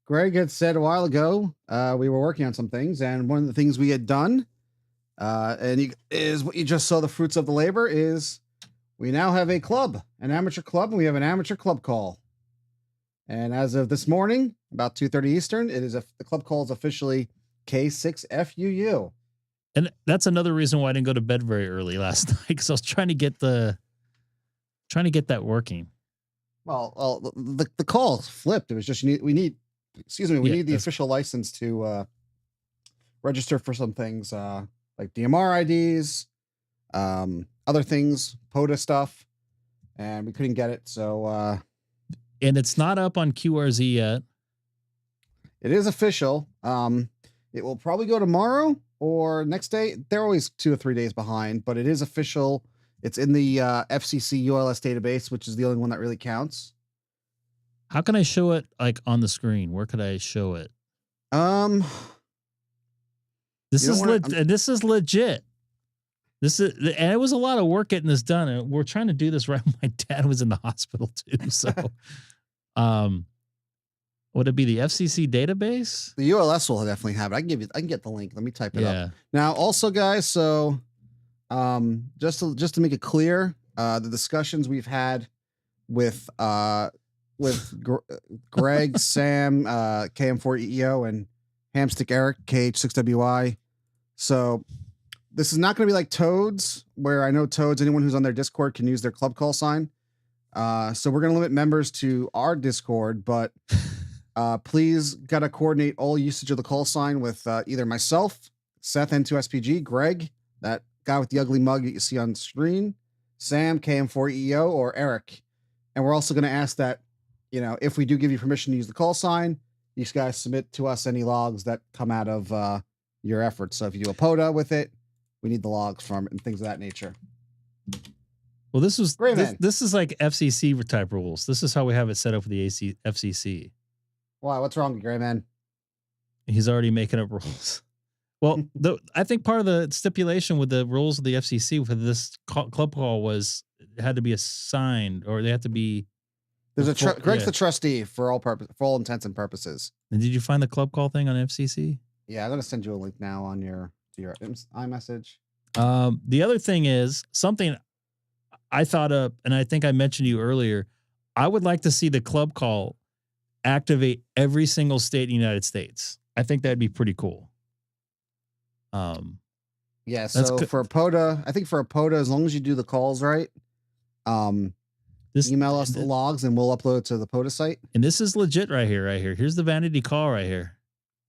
Greg had said a while ago we were working on some things, and one of the things we had done, is what you just saw the fruits of the labor, is we now have a club, an amateur club, and we have an amateur club call. And as of this morning, about 2:30 Eastern, the club call is officially K6FUU. And that's another reason why I didn't go to bed very early last night, because I was trying to get that working. Well, the call flipped. It was just we need the official license to register for some things like DMR IDs, other things, POTA stuff, and we couldn't get it. So and it's not up on QRZ yet. It is official. It will probably go tomorrow or next day. They're always 2 or 3 days behind, but it is official. It's in the FCC ULS database, which is the only one that really counts. How can I show it like on the screen? Where could I show it? This is legit. This is, and it was a lot of work getting this done. And we're trying to do this right when my dad was in the hospital too. So, would it be the FCC database? The ULS will definitely have it. I can get the link. Let me type it up. Now, also, guys, so just to make it clear, the discussions we've had with Greg, Sam, KM4EEO, and Hamstick Eric, KH6WI. So this is not going to be like Toads, where I know Toads, anyone who's on their Discord can use their club call sign. So we're going to limit members to our Discord, but please got to coordinate all usage of the call sign with either myself, Seth N2SPG, Greg, that guy with the ugly mug that you see on screen, Sam, KM4EEO, or Eric. And we're also going to ask that, you know, if we do give you permission to use the call sign, you guys submit to us any logs that come out of your efforts. So if you do a POTA with it, we need the logs from it and things of that nature. Well, this is this is like FCC type rules. This is how we have it set up for the FCC. Why? What's wrong, Gray Man? He's already making up rules. Well, I think part of the stipulation with the rules of the FCC for this club call was it had to be assigned, or they have to be. There's Greg's the trustee for all intents and purposes. And did you find the club call thing on FCC? Yeah, I'm gonna send you a link now on your iMessage. The other thing is something I thought of, and I think I mentioned to you earlier. I would like to see the club call activate every single state in the United States. I think that'd be pretty cool. Yeah. So for a POTA, I think for a POTA, as long as you do the calls right, email us the logs and we'll upload it to the POTA site. And this is legit right here. Here's the vanity call right here.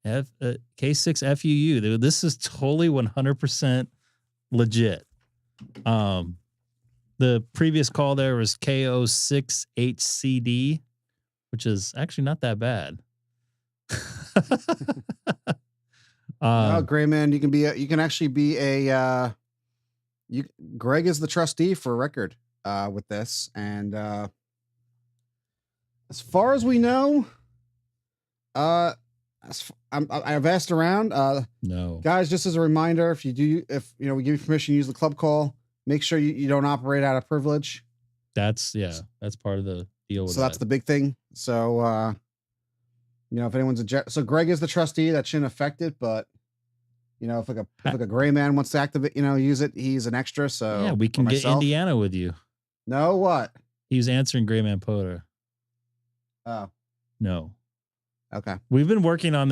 K6FUU. This is totally 100% legit. The previous call there was K6EGG, which is actually not that bad. Oh, Gray Man, you can actually be Greg is the trustee for record with this, and as far as we know, I've asked around. No, guys, just as a reminder, if we give you permission to use the club call, make sure you don't operate out of privilege. That's part of the deal with so that's the big thing. So if anyone's so Greg is the trustee, that shouldn't affect it, but if a Gray Man wants to activate, use it, he's an extra. So yeah, we can get Indiana with you. No, what? He was answering Gray Man POTA. Oh. No. Okay. We've been working on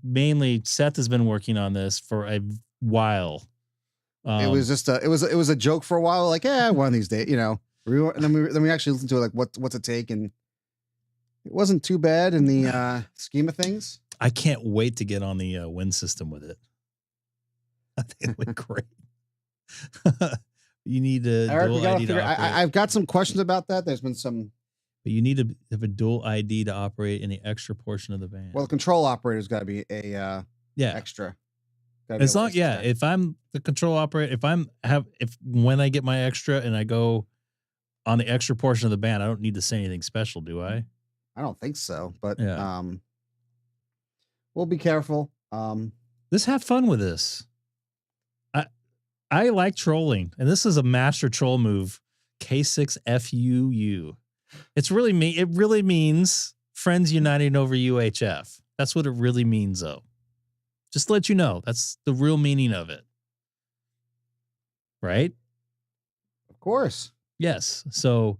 mainly Seth has been working on this for a while. It was just it was a joke for a while, like, one of these days, and then we actually listened to it, like what's it take, and it wasn't too bad in the scheme of things. I can't wait to get on the Win system with it. I think it went great. You need to dual ID to operate. I've got some questions about that. There's been some. But you need to have a dual ID to operate in the extra portion of the van. Well, the control operator's got to be a extra. As long, if I'm the control operator, when I get my extra and I go on the extra portion of the band, I don't need to say anything special, do I? I don't think so, but we'll be careful. Let's have fun with this. I like trolling, and this is a master troll move. K6FUU. It really means friends uniting over UHF. That's what it really means, though. Just to let you know, that's the real meaning of it. Right? Of course. Yes. So,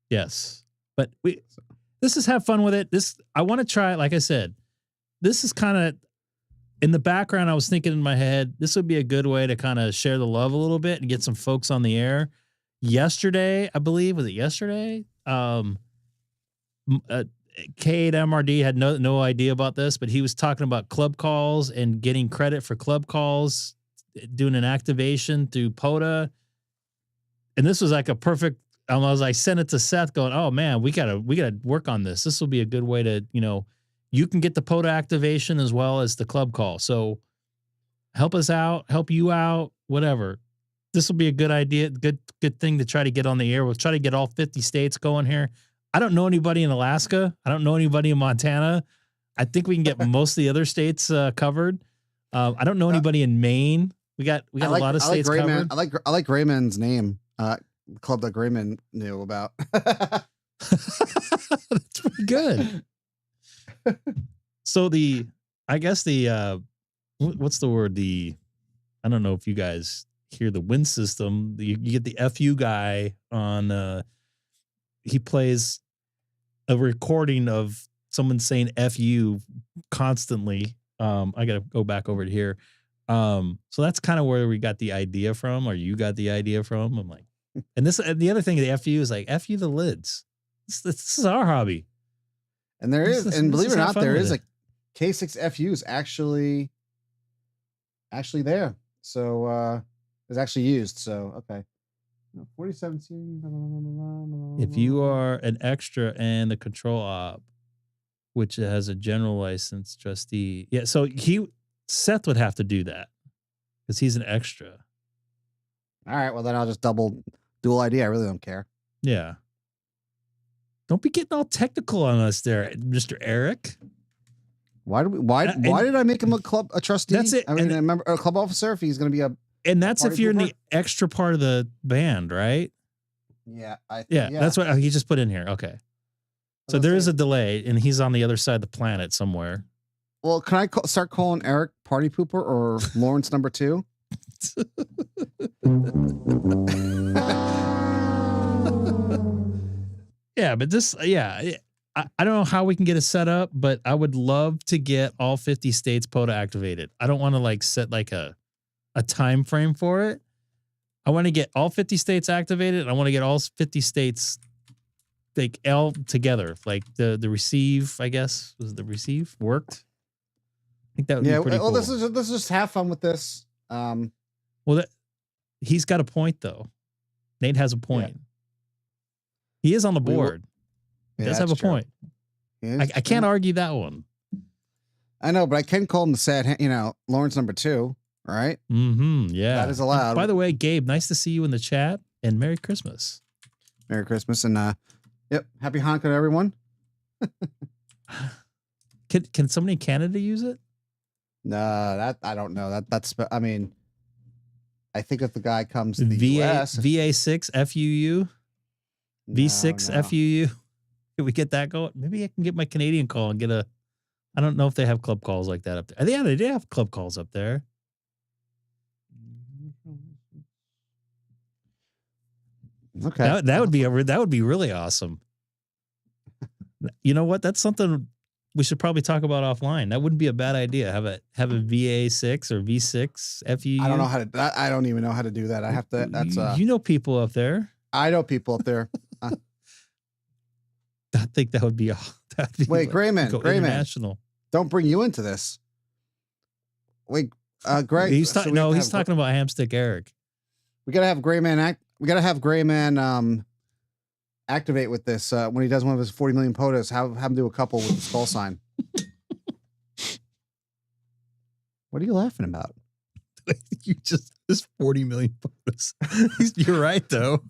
yes. But this is have fun with it. I want to try it. Like I said, this is kind of in the background. I was thinking in my head, this would be a good way to kind of share the love a little bit and get some folks on the air. Yesterday, I believe, was it yesterday? K8 MRD had no idea about this, but he was talking about club calls and getting credit for club calls, doing an activation through POTA. And this was like a perfect, I sent it to Seth going, oh man, we gotta work on this. This will be a good way to, you can get the POTA activation as well as the club call. So help us out, help you out, whatever. This will be a good idea, good thing to try to get on the air. We'll try to get all 50 states going here. I don't know anybody in Alaska. I don't know anybody in Montana. I think we can get most of the other states covered. I don't know anybody in Maine. We got a lot of states covered. I like Grayman's name. Club that Grayman knew about. That's pretty good. So I guess what's the word? I don't know if you guys hear the wind system. You get the FU guy on. He plays a recording of someone saying FU constantly. I gotta go back over to here. So that's kind of where we got the idea from, or you got the idea from. I'm like, and the other thing, the FU is like FU the lids. This is our hobby. And there is, and believe it or not, there is a K6 FU is actually there. So it's actually used. So okay. 47 series. If you are an extra and a control op, which has a general license trustee. Yeah, so Seth would have to do that because he's an extra. All right, well then I'll just dual ID. I really don't care. Yeah. Don't be getting all technical on us there, Mr. Eric. Why did I make him a trustee? That's it. I mean, remember a club officer if he's going to be a. And that's if you're in the extra part of the band, right? Yeah. That's what he just put in here. Okay. So there is a delay, and he's on the other side of the planet somewhere. Well, can I start calling Eric Party Pooper or Lawrence number 2? Yeah, but I don't know how we can get it set up, but I would love to get all 50 states POTA activated. I don't want to like set like a time frame for it. I want to get all 50 states activated. And I want to get all 50 states like all together. Like the receive, I guess, was the receive worked. I think that would be pretty cool. This is just have fun with this. Well, he's got a point though. Nate has a point. Yeah. He is on the board. He does have a point. I can't argue that one. I know, but I can call him the sad, Lawrence number 2. Right? Mm-hmm. Yeah. That is allowed. By the way, Gabe, nice to see you in the chat, and Merry Christmas. Merry Christmas, and Happy Hanukkah to everyone. Can somebody in Canada use it? No, that I don't know. That's I mean, I think if the guy comes to the US, VA6 FUU, V6 FUU. Can we get that going? Maybe I can get my Canadian call and get a. I don't know if they have club calls like that up there. Yeah, they do have club calls up there. Okay, that would be really awesome. You know what? That's something we should probably talk about offline. That wouldn't be a bad idea. Have a VA6 or V6 FU. I don't know how to. I don't even know how to do that. I have to. That's you know people up there. I know people up there. I think that would be. Wait, Grayman. International. Don't bring you into this. Wait, Greg. He's talking about Hamstick Eric. We gotta have Grayman We gotta have Grayman activate with this when he does one of his 40 million POTAs. Have him do a couple with the skull sign. What are you laughing about? This 40 million POTAs. You're right though.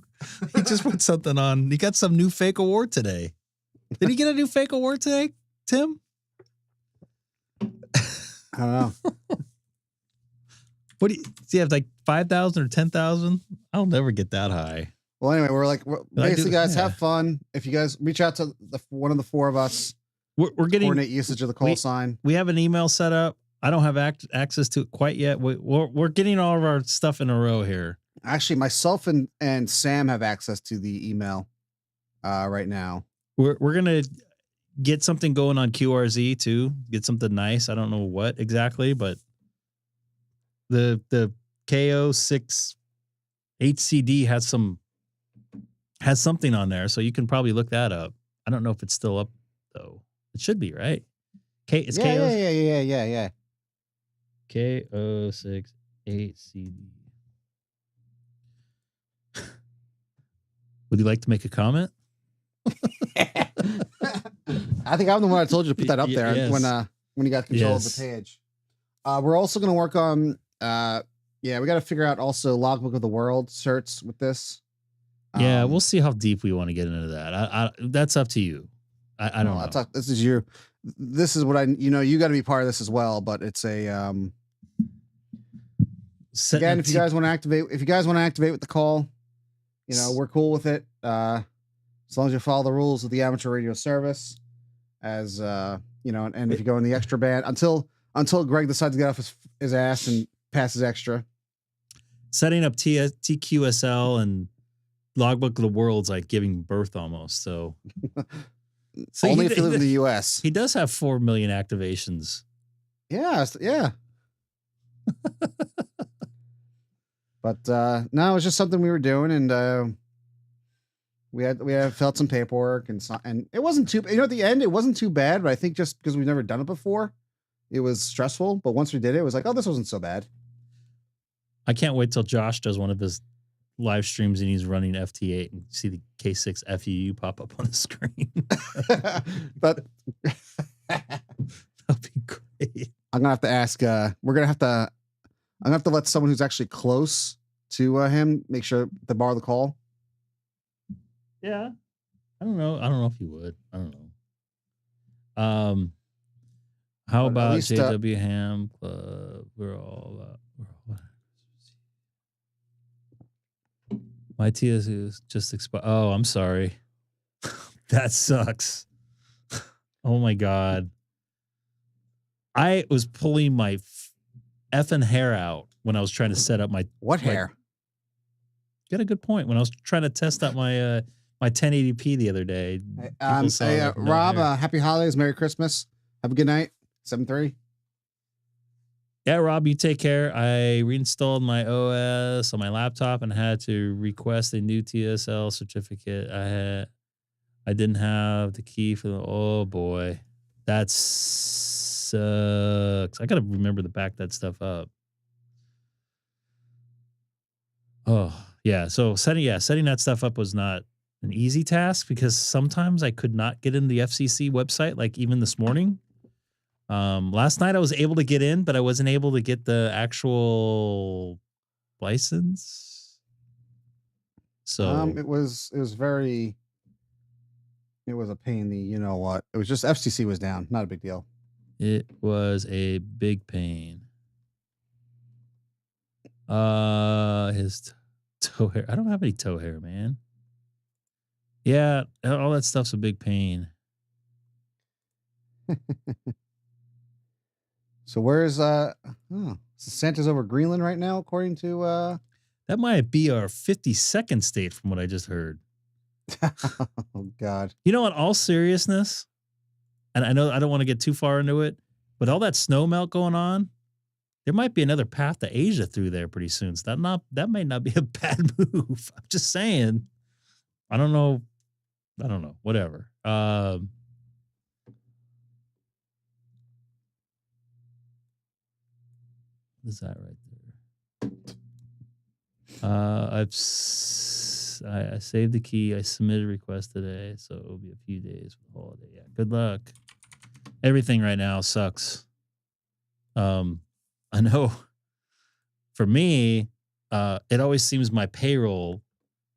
He just put something on. He got some new fake award today. Did he get a new fake award today, Tim? I don't know. What do you have, like 5,000 or 10,000? I'll never get that high. Well, anyway, we're basically, guys, have fun. If you guys reach out to one of the 4 of us, we're getting coordinate usage of the call sign. We have an email set up. I don't have access to it quite yet. We're getting all of our stuff in a row here. Actually, myself and Sam have access to the email right now. We're gonna get something going on QRZ too. Get something nice. I don't know what exactly, but the KO6 HCD has something on there, so you can probably look that up. I don't know if it's still up though. It should be, right? Yeah. KO6 HCD. Would you like to make a comment? I think I'm the one I told you to put that up there. Yes. When you got control of the page. We're also going to work on we got to figure out also logbook of the world certs with this. Yeah, we'll see how deep we want to get into that. That's up to you. I don't know. This is what you got to be part of this as well, but it's a Again, if you guys want to activate with the call, we're cool with it. As long as you follow the rules of the amateur radio service, and if you go in the extra band until Greg decides to get off his ass and passes extra. Setting up TQSL and Logbook of the World's like giving birth almost. So only if you live in the US. He does have 4 million activations. Yeah. But no, it was just something we were doing, and we had felt some paperwork and it wasn't too. At the end, it wasn't too bad. But I think just because we've never done it before, it was stressful. But once we did it, it was like, oh, this wasn't so bad. I can't wait till Josh does one of his live streams and he's running FT8 and see the K6 FUU pop up on the screen. But that'll be great. I'm gonna have to ask. I'm gonna have to let someone who's actually close to him make sure to borrow the call. Yeah, I don't know if you would. I don't know. How about least, JW Ham Club? We're all my TS is just expired. Oh, I'm sorry. That sucks. Oh my God. I was pulling my effing hair out when I was trying to set up my hair. You got a good point. When I was trying to test out my my 1080p the other day. Rob, happy holidays, Merry Christmas. Have a good night. 7-3. Yeah, Rob, you take care. I reinstalled my OS on my laptop and had to request a new TSL certificate. I didn't have the key for oh boy. That sucks. I gotta remember to back that stuff up. Oh, yeah. So setting that stuff up was not an easy task because sometimes I could not get in the FCC website, like even this morning. Last night I was able to get in, but I wasn't able to get the actual license. So it was a pain in the you know what. It was just FCC was down, not a big deal. It was a big pain. His toe hair. I don't have any toe hair, man. Yeah, all that stuff's a big pain. So where's Santa's over Greenland right now, according to that might be our 52nd state from what I just heard. Oh God. You know, in all seriousness, and I know I don't want to get too far into it, but all that snow melt going on, there might be another path to Asia through there pretty soon. So that might not be a bad move. I'm just saying. I don't know. Whatever. What is that right there? I saved the key. I submitted a request today, so it'll be a few days for the holiday. Yeah, good luck. Everything right now sucks. I know for me, it always seems my payroll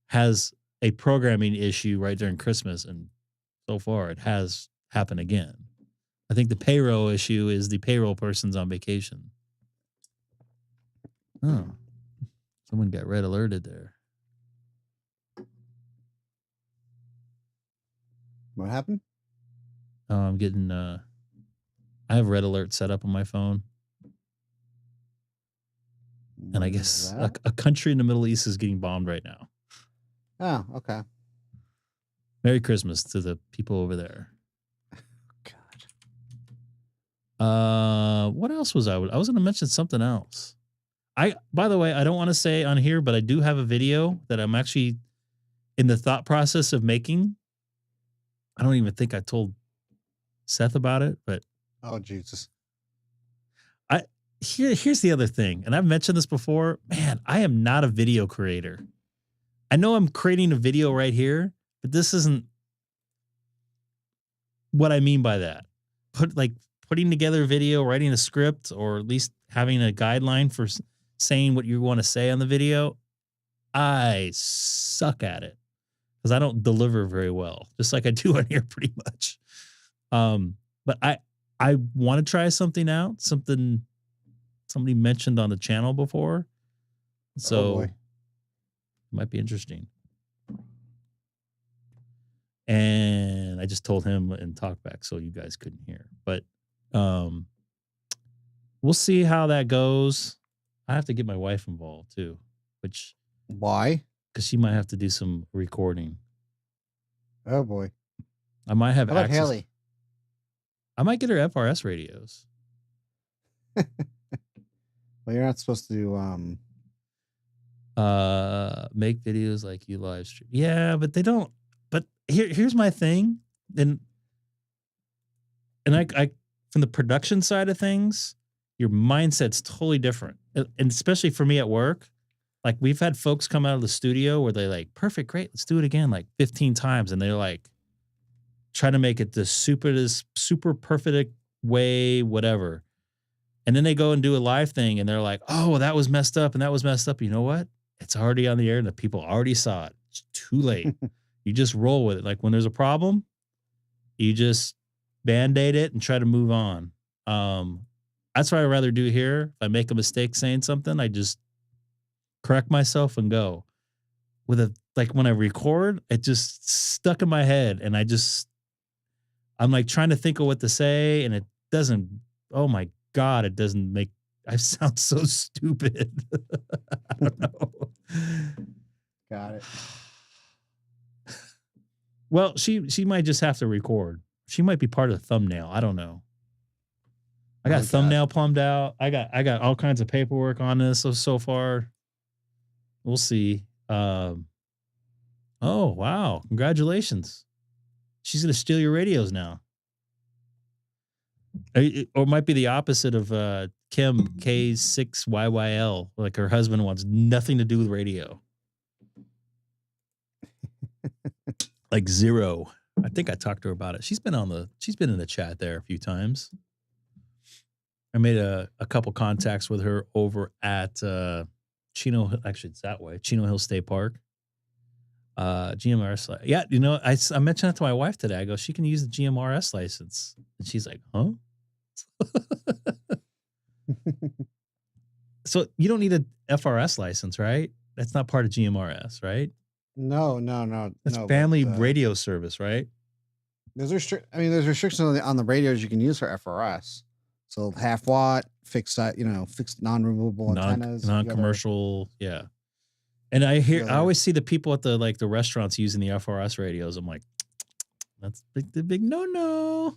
has a programming issue right during Christmas, and so far it has happened again. I think the payroll issue is the payroll person's on vacation. Oh, someone got red alerted there. What happened? I'm getting, I have red alert set up on my phone. And I guess a country in the Middle East is getting bombed right now. Oh, okay. Merry Christmas to the people over there. God. What else was I was going to mention something else. By the way, I don't want to say on here, but I do have a video that I'm actually in the thought process of making. I don't even think I told Seth about it, but oh Jesus. Here's the other thing, and I've mentioned this before. Man, I am not a video creator. I know I'm creating a video right here, but this isn't what I mean by that. Putting together a video, writing a script, or at least having a guideline for saying what you want to say on the video. I suck at it because I don't deliver very well, just like I do on here pretty much. But I want to try something out, something somebody mentioned on the channel before, So boy. it might be interesting. And I just told him in talkback so you guys couldn't hear. But we'll see how that goes. I have to get my wife involved too, which Why? because she might have to do some recording. Oh boy. I might have How about access. Haley? I might get her FRS radios. Well, you're not supposed to Make videos like you live stream. Yeah, but they don't. But here's my thing. And I from the production side of things, your mindset's totally different. And especially for me at work, like we've had folks come out of the studio where they're like, perfect, great, let's do it again like 15 times. And they're like trying to make it the super perfect way, whatever. And then they go and do a live thing and they're like, oh, that was messed up and that was messed up. You know what? It's already on the air and the people already saw it. It's too late. You just roll with it. Like when there's a problem, you just Band-Aid it and try to move on. That's what I'd rather do here. If I make a mistake saying something, I just correct myself and go. Like when I record, it just stuck in my head and I'm like trying to think of what to say and it doesn't, oh my God, it doesn't make, I sound so stupid. I don't know. got it. Well, she might just have to record. She might be part of the thumbnail. I don't know. I got thumbnail plumbed out. I got all kinds of paperwork on this so far. We'll see. Oh wow! Congratulations. She's gonna steal your radios now. Or it might be the opposite of Kim K6YYL. Like her husband wants nothing to do with radio. Like zero. I think I talked to her about it. She's been in the chat there a few times. I made a couple contacts with her over at Chino. Actually, it's that way. Chino Hill State Park. GMRS. Yeah, you know, I mentioned that to my wife today. I go, she can use the GMRS license, and she's like, huh? So you don't need a FRS license, right? That's not part of GMRS, right? No. That's family radio service, right? There's restrictions on the radios you can use for FRS. So half watt, fixed non-removable antennas, non-commercial, yeah. And I always see the people at the restaurants using the FRS radios. I'm like, that's the big no.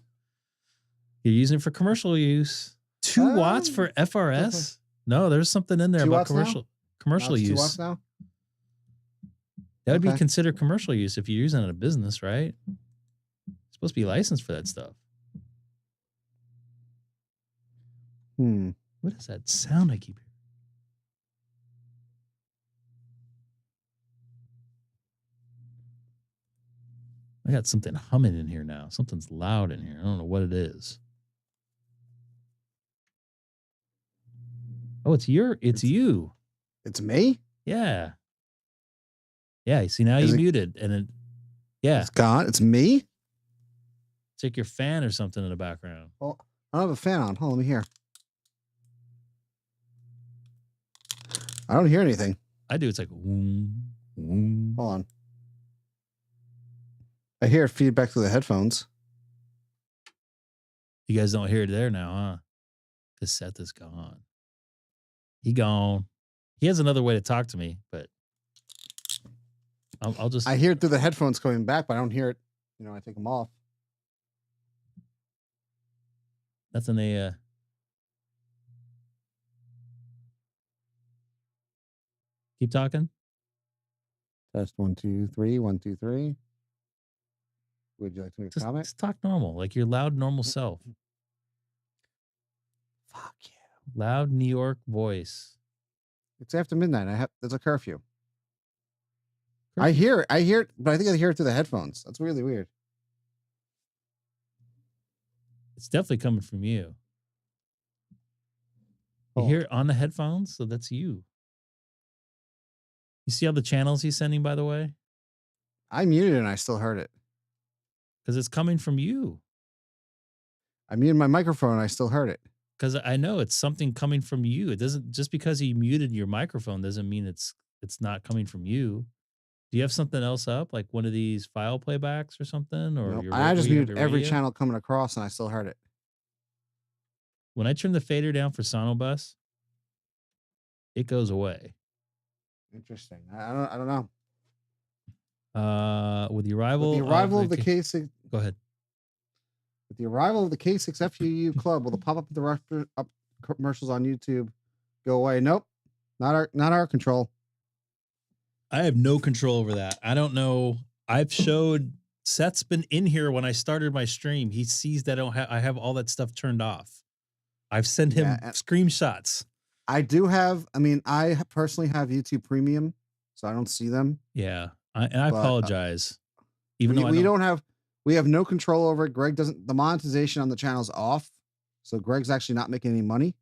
You're using it for commercial use. 2 watts for FRS? Okay. No, there's something in there about commercial use. 2 watts now? That would be considered commercial use if you're using it in a business, right? You're supposed to be licensed for that stuff. What is that sound I keep hearing? I got something humming in here now. Something's loud in here. I don't know what it is. Oh, it's you. It's me? Yeah. Yeah, you see now you muted and it it's gone. It's me? It's like your fan or something in the background. Well, I don't have a fan on. Hold on, let me hear. I don't hear anything. I do. It's like woom, woom. Hold on. I hear feedback through the headphones. You guys don't hear it there now, huh? Because Seth is gone. He gone. He has another way to talk to me, but I'll just... I hear it through the headphones coming back, but I don't hear it. I take them off. That's in a... Keep talking. Test 1, 2, 3. 1, 2, 3. Would you like to make a comment? Just talk normal, like your loud, normal self. Fuck you. Loud New York voice. It's after midnight. There's a curfew. I hear it, but I think I hear it through the headphones. That's really weird. It's definitely coming from you. You hear it on the headphones, so that's you. You see all the channels he's sending, by the way? I muted and I still heard it. Because it's coming from you. I muted my microphone and I still heard it. because I know it's something coming from you. It doesn't just because he muted your microphone doesn't mean it's not coming from you. Do you have something else up, like one of these file playbacks or something? Or Nope. your I just where you have muted your every radio? channel coming across, and I still heard it. When I turn the fader down for Sonobus, it goes away. Interesting. I don't know. With the arrival, With the arrival of the K- K6, go ahead. with the arrival of the K6 FUU club, will the pop up commercials on YouTube go away? Nope. Not our control. I have no control over that. I don't know. I've showed Seth's been in here when I started my stream. He sees that I have all that stuff turned off. I've sent him screenshots. I do have. I mean, I personally have YouTube Premium, so I don't see them. Yeah, I apologize. Even though we have no control over it. Greg doesn't. The monetization on the channel's off, so Greg's actually not making any money.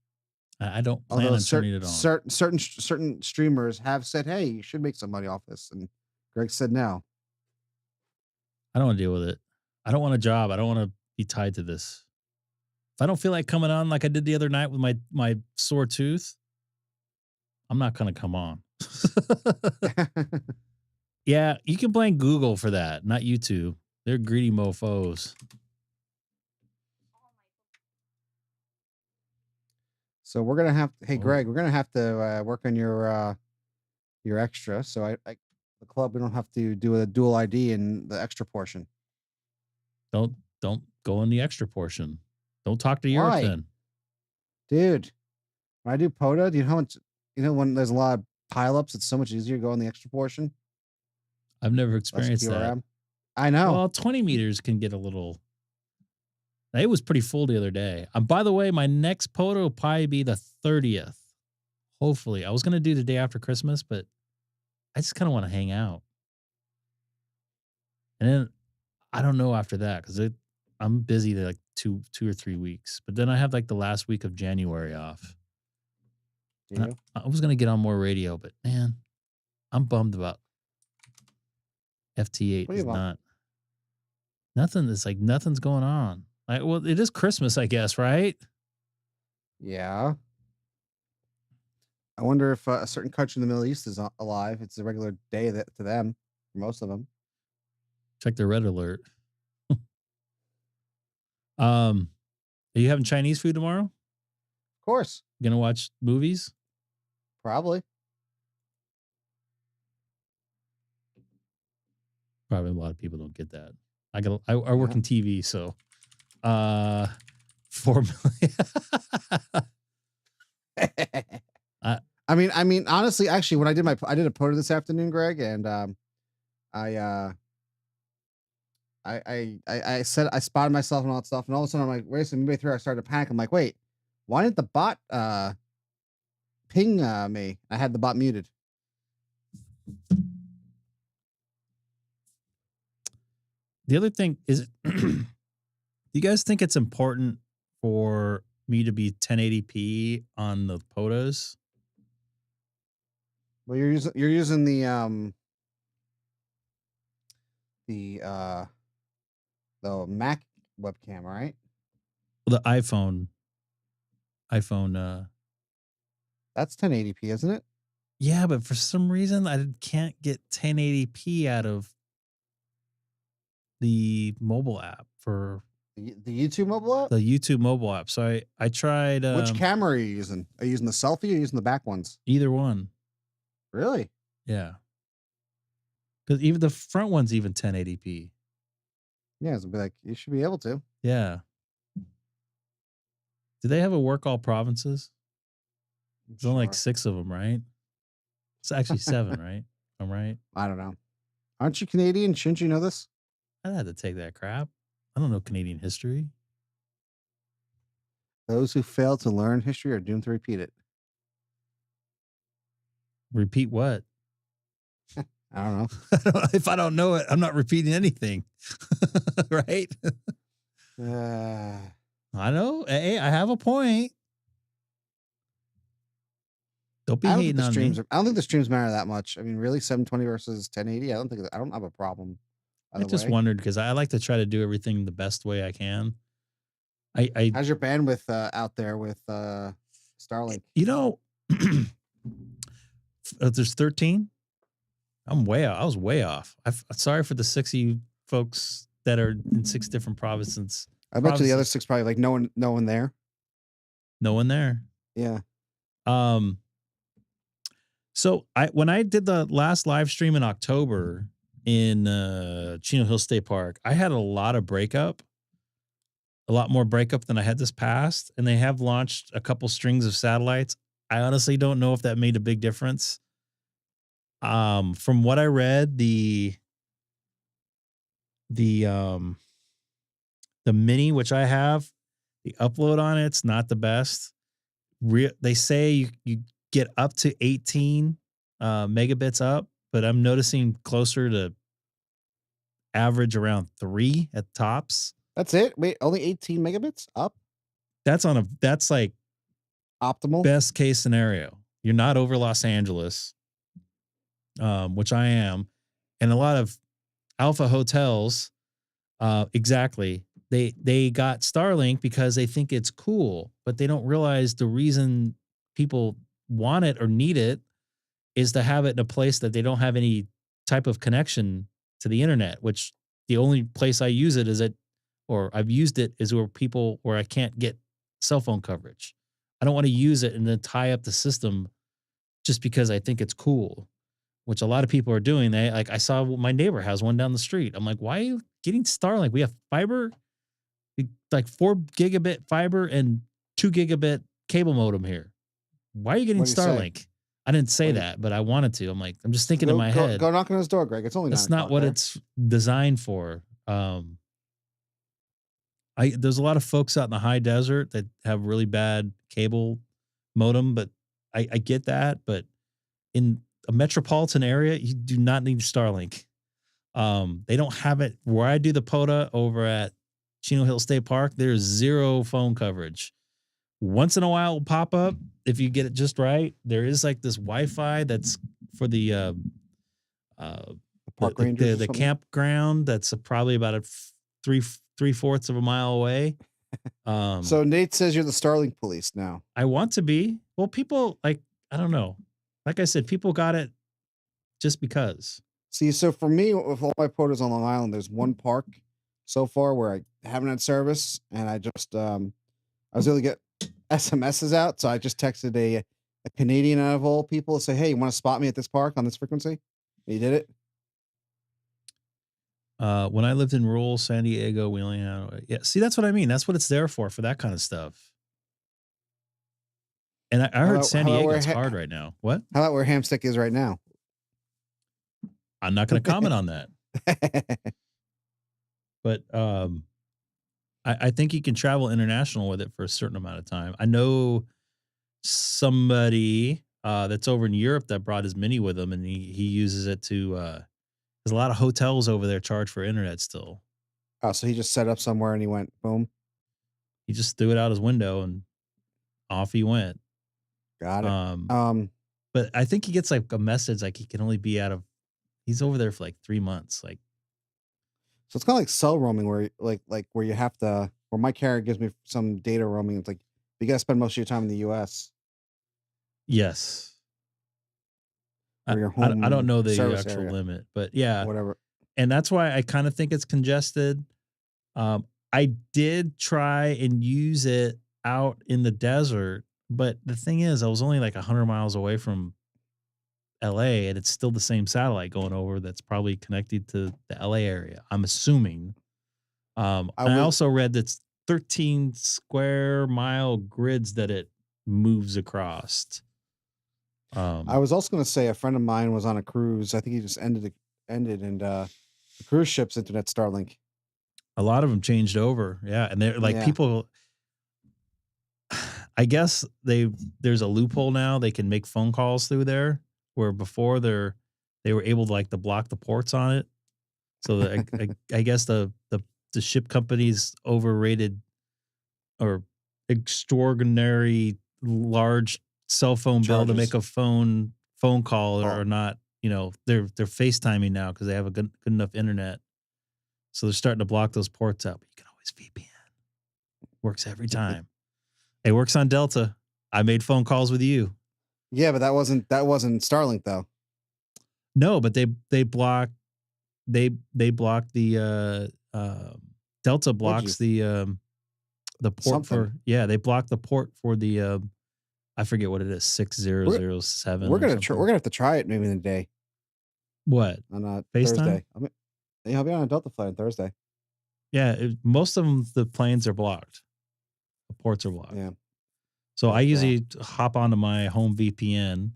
I don't plan on turning it on. Certain streamers have said, "Hey, you should make some money off this," and Greg said no. I don't want to deal with it. I don't want a job. I don't want to be tied to this. If I don't feel like coming on like I did the other night with my sore tooth, I'm not going to come on. Yeah, you can blame Google for that, not YouTube. They're greedy mofos. So we're gonna have. Hey, Greg, we're gonna have to work on your extra. So the club, we don't have to do a dual ID in the extra portion. Don't go in the extra portion. Don't talk to Europe then. Dude, when I do POTA, do you know how much, when there's a lot of pileups, it's so much easier to go in the extra portion? I've never experienced that. I know. Well, 20 meters can get a little. It was pretty full the other day. By the way, my next POTA will probably be the 30th. Hopefully. I was going to do the day after Christmas, but I just kind of want to hang out. And then I don't know after that because I'm busy like two or 3 weeks. But then I have like the last week of January off. Yeah. I was going to get on more radio, but man, I'm bummed about FT8 is not. Nothing. It's like nothing's going on. Well, it is Christmas, I guess, right? Yeah. I wonder if a certain country in the Middle East is alive. It's a regular day to them, for most of them. Check their red alert. Are you having Chinese food tomorrow? Of course. You gonna watch movies? Probably. Probably a lot of people don't get that. I work in TV, so 4 million. I mean, honestly, actually, when I did a POTA this afternoon, Greg, and I said I spotted myself and all that stuff, and all of a sudden I'm like, wait a second, midway through I started to panic. I'm like, wait, why didn't the bot ping me? I had the bot muted. The other thing is, do you guys think it's important for me to be 1080p on the POTAs? Well, you're using the Mac webcam, right? The iPhone. That's 1080p, isn't it? Yeah, but for some reason I can't get 1080p out of the mobile app for the YouTube mobile app. The YouTube mobile app. So I tried. Which camera are you using? Are you using the selfie or are you using the back ones? Either one. Really? Yeah. Because even the front one's even 1080p. Yeah, it's be like you should be able to. Yeah. Do they have a work all provinces? There's only like 6 of them, right? It's actually 7, right? I'm right. I don't know. Aren't you Canadian? Shouldn't you know this? I had to take that crap. I don't know Canadian history. Those who fail to learn history are doomed to repeat it. Repeat what? I don't know. If I don't know it, I'm not repeating anything. Right? I know. Hey, I have a point. Don't be hating on me. I don't think the streams matter that much. I mean, really, 720 versus 1080. I don't have a problem. I just wondered because I like to try to do everything the best way I can. How's your bandwidth out there with Starlink? you know, there's 13. I'm way out. I was way off. Sorry for the 6 of you folks that are in 6 different provinces. I bet you the other 6 probably like no one there. No one there. Yeah. So when I did the last live stream in October in Chino Hill State Park, I had a lot of breakup, a lot more breakup than I had this past, and they have launched a couple strings of satellites. I honestly don't know if that made a big difference. From what I read, the mini, which I have, the upload on it's not the best. They say you get up to 18 megabits up, but I'm noticing closer to average around 3 at tops. That's it? Wait, only 18 megabits up? That's like optimal best case scenario. You're not over Los Angeles, which I am, and a lot of alpha hotels. Exactly. They got Starlink because they think it's cool, but they don't realize the reason people want it or need it is to have it in a place that they don't have any type of connection to the internet, which the only place I use it is I've used it is where I can't get cell phone coverage. I don't want to use it and then tie up the system just because I think it's cool, which a lot of people are doing. I saw my neighbor has one down the street. I'm like, why are you getting Starlink? We have fiber, like 4 gigabit fiber and 2 gigabit cable modem here. Why are you getting Starlink? I didn't say that, but I wanted to. I'm like, I'm just thinking in my head. Go knock on his door, Greg. It's only that's not what it's designed for. There's a lot of folks out in the high desert that have really bad cable modem, but I get that. But in a metropolitan area, you do not need Starlink. They don't have it where I do the POTA over at Chino Hill State Park. There's 0 phone coverage. Once in a while, it'll pop up if you get it just right. There is like this Wi-Fi that's for the park rangers, the campground. That's probably about a 3/4 of a mile away. So Nate says you're the Starlink police now. I want to be. Well, people I don't know. Like I said, people got it just because. See, so for me, with all my POTAs on Long Island, there's one park so far where I haven't had service, and I just I was able to get SMSs out, so I just texted a Canadian out of all people to say, hey, you want to spot me at this park on this frequency? And he did it. When I lived in rural San Diego, Wheeling, yeah, see, that's what I mean. That's what it's there for that kind of stuff. And I heard San Diego's hard right now. What? How about where Hamstick is right now? I'm not going to comment on that. But I think you can travel international with it for a certain amount of time. I know somebody that's over in Europe that brought his mini with him, and he uses it to. There's a lot of hotels over there charge for internet still. Oh, so he just set up somewhere and he went boom. He just threw it out his window and off he went. Got it. But I think he gets like a message like he can only be out of. He's over there for like 3 months, like. So it's kind of like cell roaming, where where you have to. Where my carrier gives me some data roaming. It's like you got to spend most of your time in the U.S. Yes. I don't know the actual limit, but yeah, whatever. And that's why I kind of think it's congested. I did try and use it out in the desert, but the thing is, I was only like 100 miles away from LA, and it's still the same satellite going over that's probably connected to the LA area, I'm assuming. I also read that's 13 square mile grids that it moves across. I was also going to say a friend of mine was on a cruise. I think he just ended, and the cruise ship's internet Starlink. A lot of them changed over, yeah, and they're like people. I guess there's a loophole now. They can make phone calls through there, where before they were able to block the ports on it. So I guess the ship companies overrated or extraordinary large cell phone bill to make a phone call or not. They're FaceTiming now because they have a good enough internet. So they're starting to block those ports out. But you can always VPN. Works every time. It works on Delta. I made phone calls with you. Yeah, but that wasn't Starlink though. No, but they block the Delta blocks the port for they block the port for the I forget what it is, 6007. We're gonna have to try it maybe in a day. What? On FaceTime? Thursday. I'll be on a Delta flight on Thursday. Yeah, most of them, the planes are blocked. The ports are blocked. Yeah. So I usually hop onto my home VPN.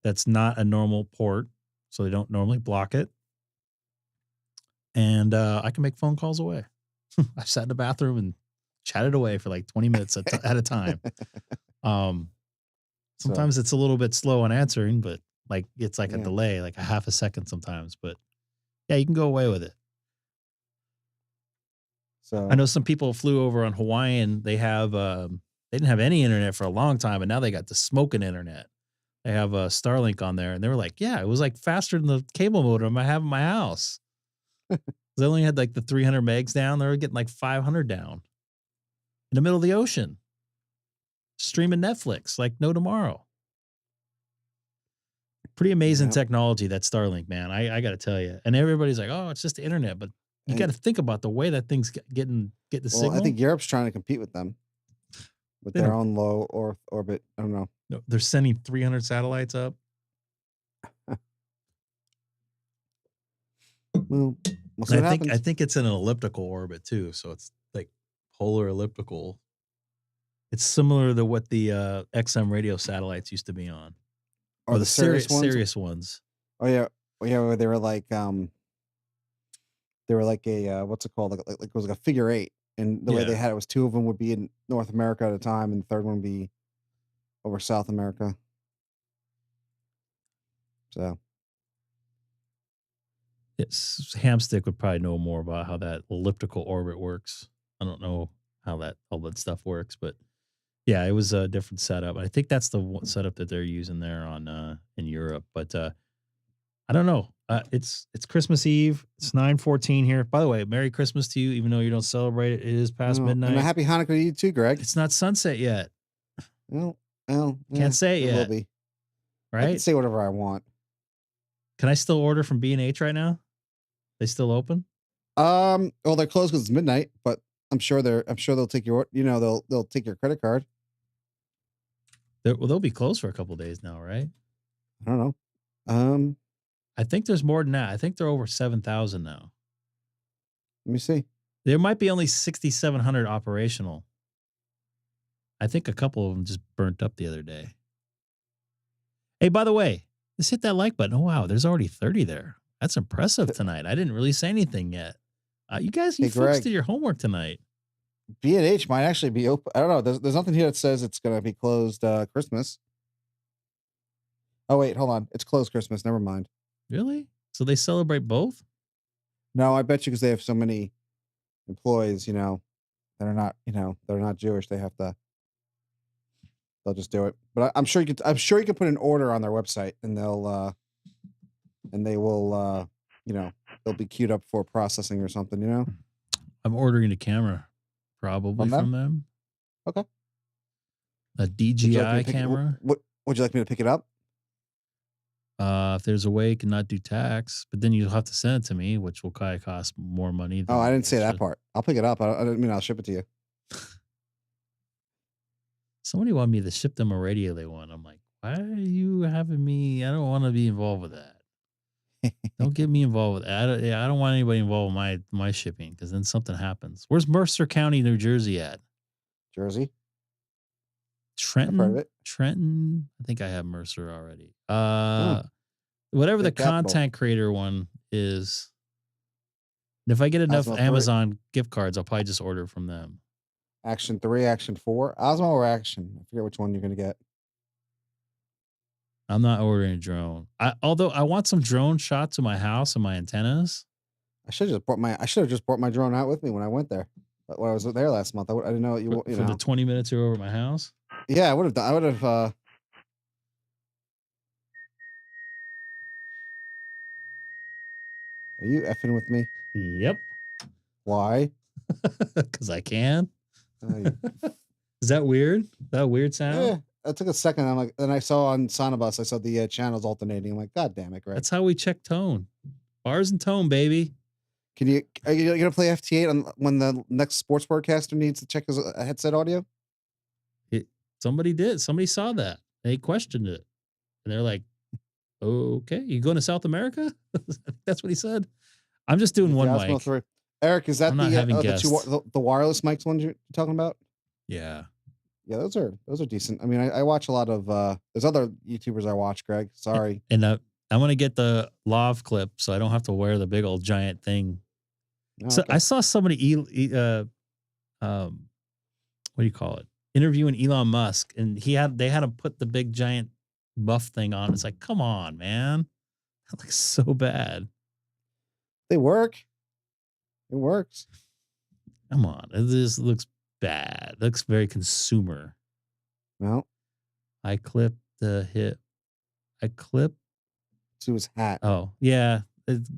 That's not a normal port, so they don't normally block it. And I can make phone calls away. I sat in the bathroom and chatted away for like 20 minutes at a time. Sometimes it's a little bit slow on answering, but like it's like a delay, like a half a second sometimes. But yeah, you can go away with it. So I know some people flew over on Hawaiian. They have they didn't have any internet for a long time, and now they got the smoking internet. They have a Starlink on there, and they were like, "Yeah, it was like faster than the cable modem I have in my house." They only had like the 300 megs down. They were getting like 500 down in the middle of the ocean, streaming Netflix like no tomorrow. Pretty amazing technology, that Starlink, man. I got to tell you. And everybody's like, "Oh, it's just the internet," but you got to think about the way that thing's getting the signal. I think Europe's trying to compete with them with their own low orbit. I don't know. No, they're sending 300 satellites up. Well, I think it's in an elliptical orbit too, so it's like polar elliptical. It's similar to what the XM radio satellites used to be on, or the serious ones. Oh yeah, where they were like a what's it called? Like it was like a figure eight, and the way they had it was two of them would be in North America at a time, and the third one would be over South America. So. Yes, Hamstick would probably know more about how that elliptical orbit works. I don't know how all that stuff works, but yeah, it was a different setup. I think that's the setup that they're using there on in Europe. But I don't know. It's Christmas Eve. It's 9:14 here. By the way, Merry Christmas to you, even though you don't celebrate it. It is past midnight. And a Happy Hanukkah to you too, Greg. It's not sunset yet. Well, can't say it yet. Will be. Right? I can say whatever I want. Can I still order from B&H right now? They still open? Well, they're closed because it's midnight, but I'm sure they'll take your, they'll take your credit card. They'll be closed for a couple of days now, right? I don't know. I think there's more than that. I think they're over 7,000 now. Let me see. There might be only 6,700 operational. I think a couple of them just burnt up the other day. Hey, by the way, just hit that like button. Oh, wow. There's already 30 there. That's impressive tonight. I didn't really say anything yet. You guys, folks did your homework tonight. B&H might actually be open. I don't know. There's nothing here that says it's going to be closed Christmas. Oh, wait, hold on. It's closed Christmas. Never mind. Really? So they celebrate both? No, I bet you because they have so many employees, that are not, they're not Jewish. They'll just do it. But I'm sure you can put an order on their website and they will, they'll be queued up for processing or something, I'm ordering a camera probably from them. Okay. A DJI camera. Would you like me to pick it up? If there's a way you can not do tax, but then you'll have to send it to me, which will probably cost more money. Oh, I didn't say that part. I'll pick it up. I didn't mean I'll ship it to you. Somebody wanted me to ship them a radio they want. I'm like, why are you having me? I don't want to be involved with that. Don't get me involved with that. I don't want anybody involved with my shipping because then something happens. Where's Mercer County, New Jersey at? Jersey. Trenton. I've heard of it. Trenton. I think I have Mercer already. Whatever the content creator one is. If I get enough Amazon gift cards, I'll probably just order from them. Action 3, Action 4. Osmo or Action? I forget which one you're going to get. I'm not ordering a drone. Although I want some drone shots of my house and my antennas. I should have just brought my drone out with me when I went there. But when I was there last month, I didn't know you for the 20 minutes you were over at my house. Yeah, I would have. Are you effing with me? Yep. Why? Because I can. Is that weird? That a weird sound? Yeah, it took a second. I'm like, and I saw on Sonobus, I saw the channels alternating. I'm like, God damn it, Greg. That's how we check tone. Bars and tone, baby. Are you gonna play FT8 on when the next sports broadcaster needs to check his headset audio? Somebody did. Somebody saw that. They questioned it, and they're like, "Okay, you going to South America?" That's what he said. I'm just doing one mic. Eric, is that I'm not having guests. the wireless mics ones you're talking about? Yeah. Yeah, those are decent. I mean, I watch a lot of there's other YouTubers I watch, Greg. Sorry. And I'm gonna get the lav clip so I don't have to wear the big old giant thing. Oh, So okay. I saw somebody what do you call it? Interviewing Elon Musk, and they had to put the big giant buff thing on. It's like, come on, man. That looks so bad. They work. It works. Come on. This looks bad. It looks very consumer. Well, I clipped the hip. I clipped to his hat. Oh, yeah.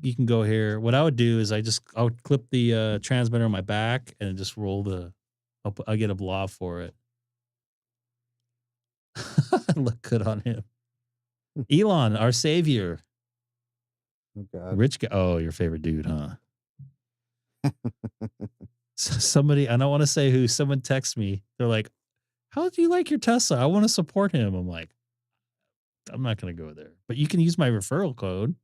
You can go here. What I would do is I would clip the transmitter on my back and just roll I get a blob for it. Look good on him. Elon, our savior. Oh, God. Rich guy. Oh, your favorite dude, huh? Somebody, I don't want to say who, someone texts me. They're like, how do you like your Tesla? I want to support him. I'm like, I'm not going to go there. But you can use my referral code.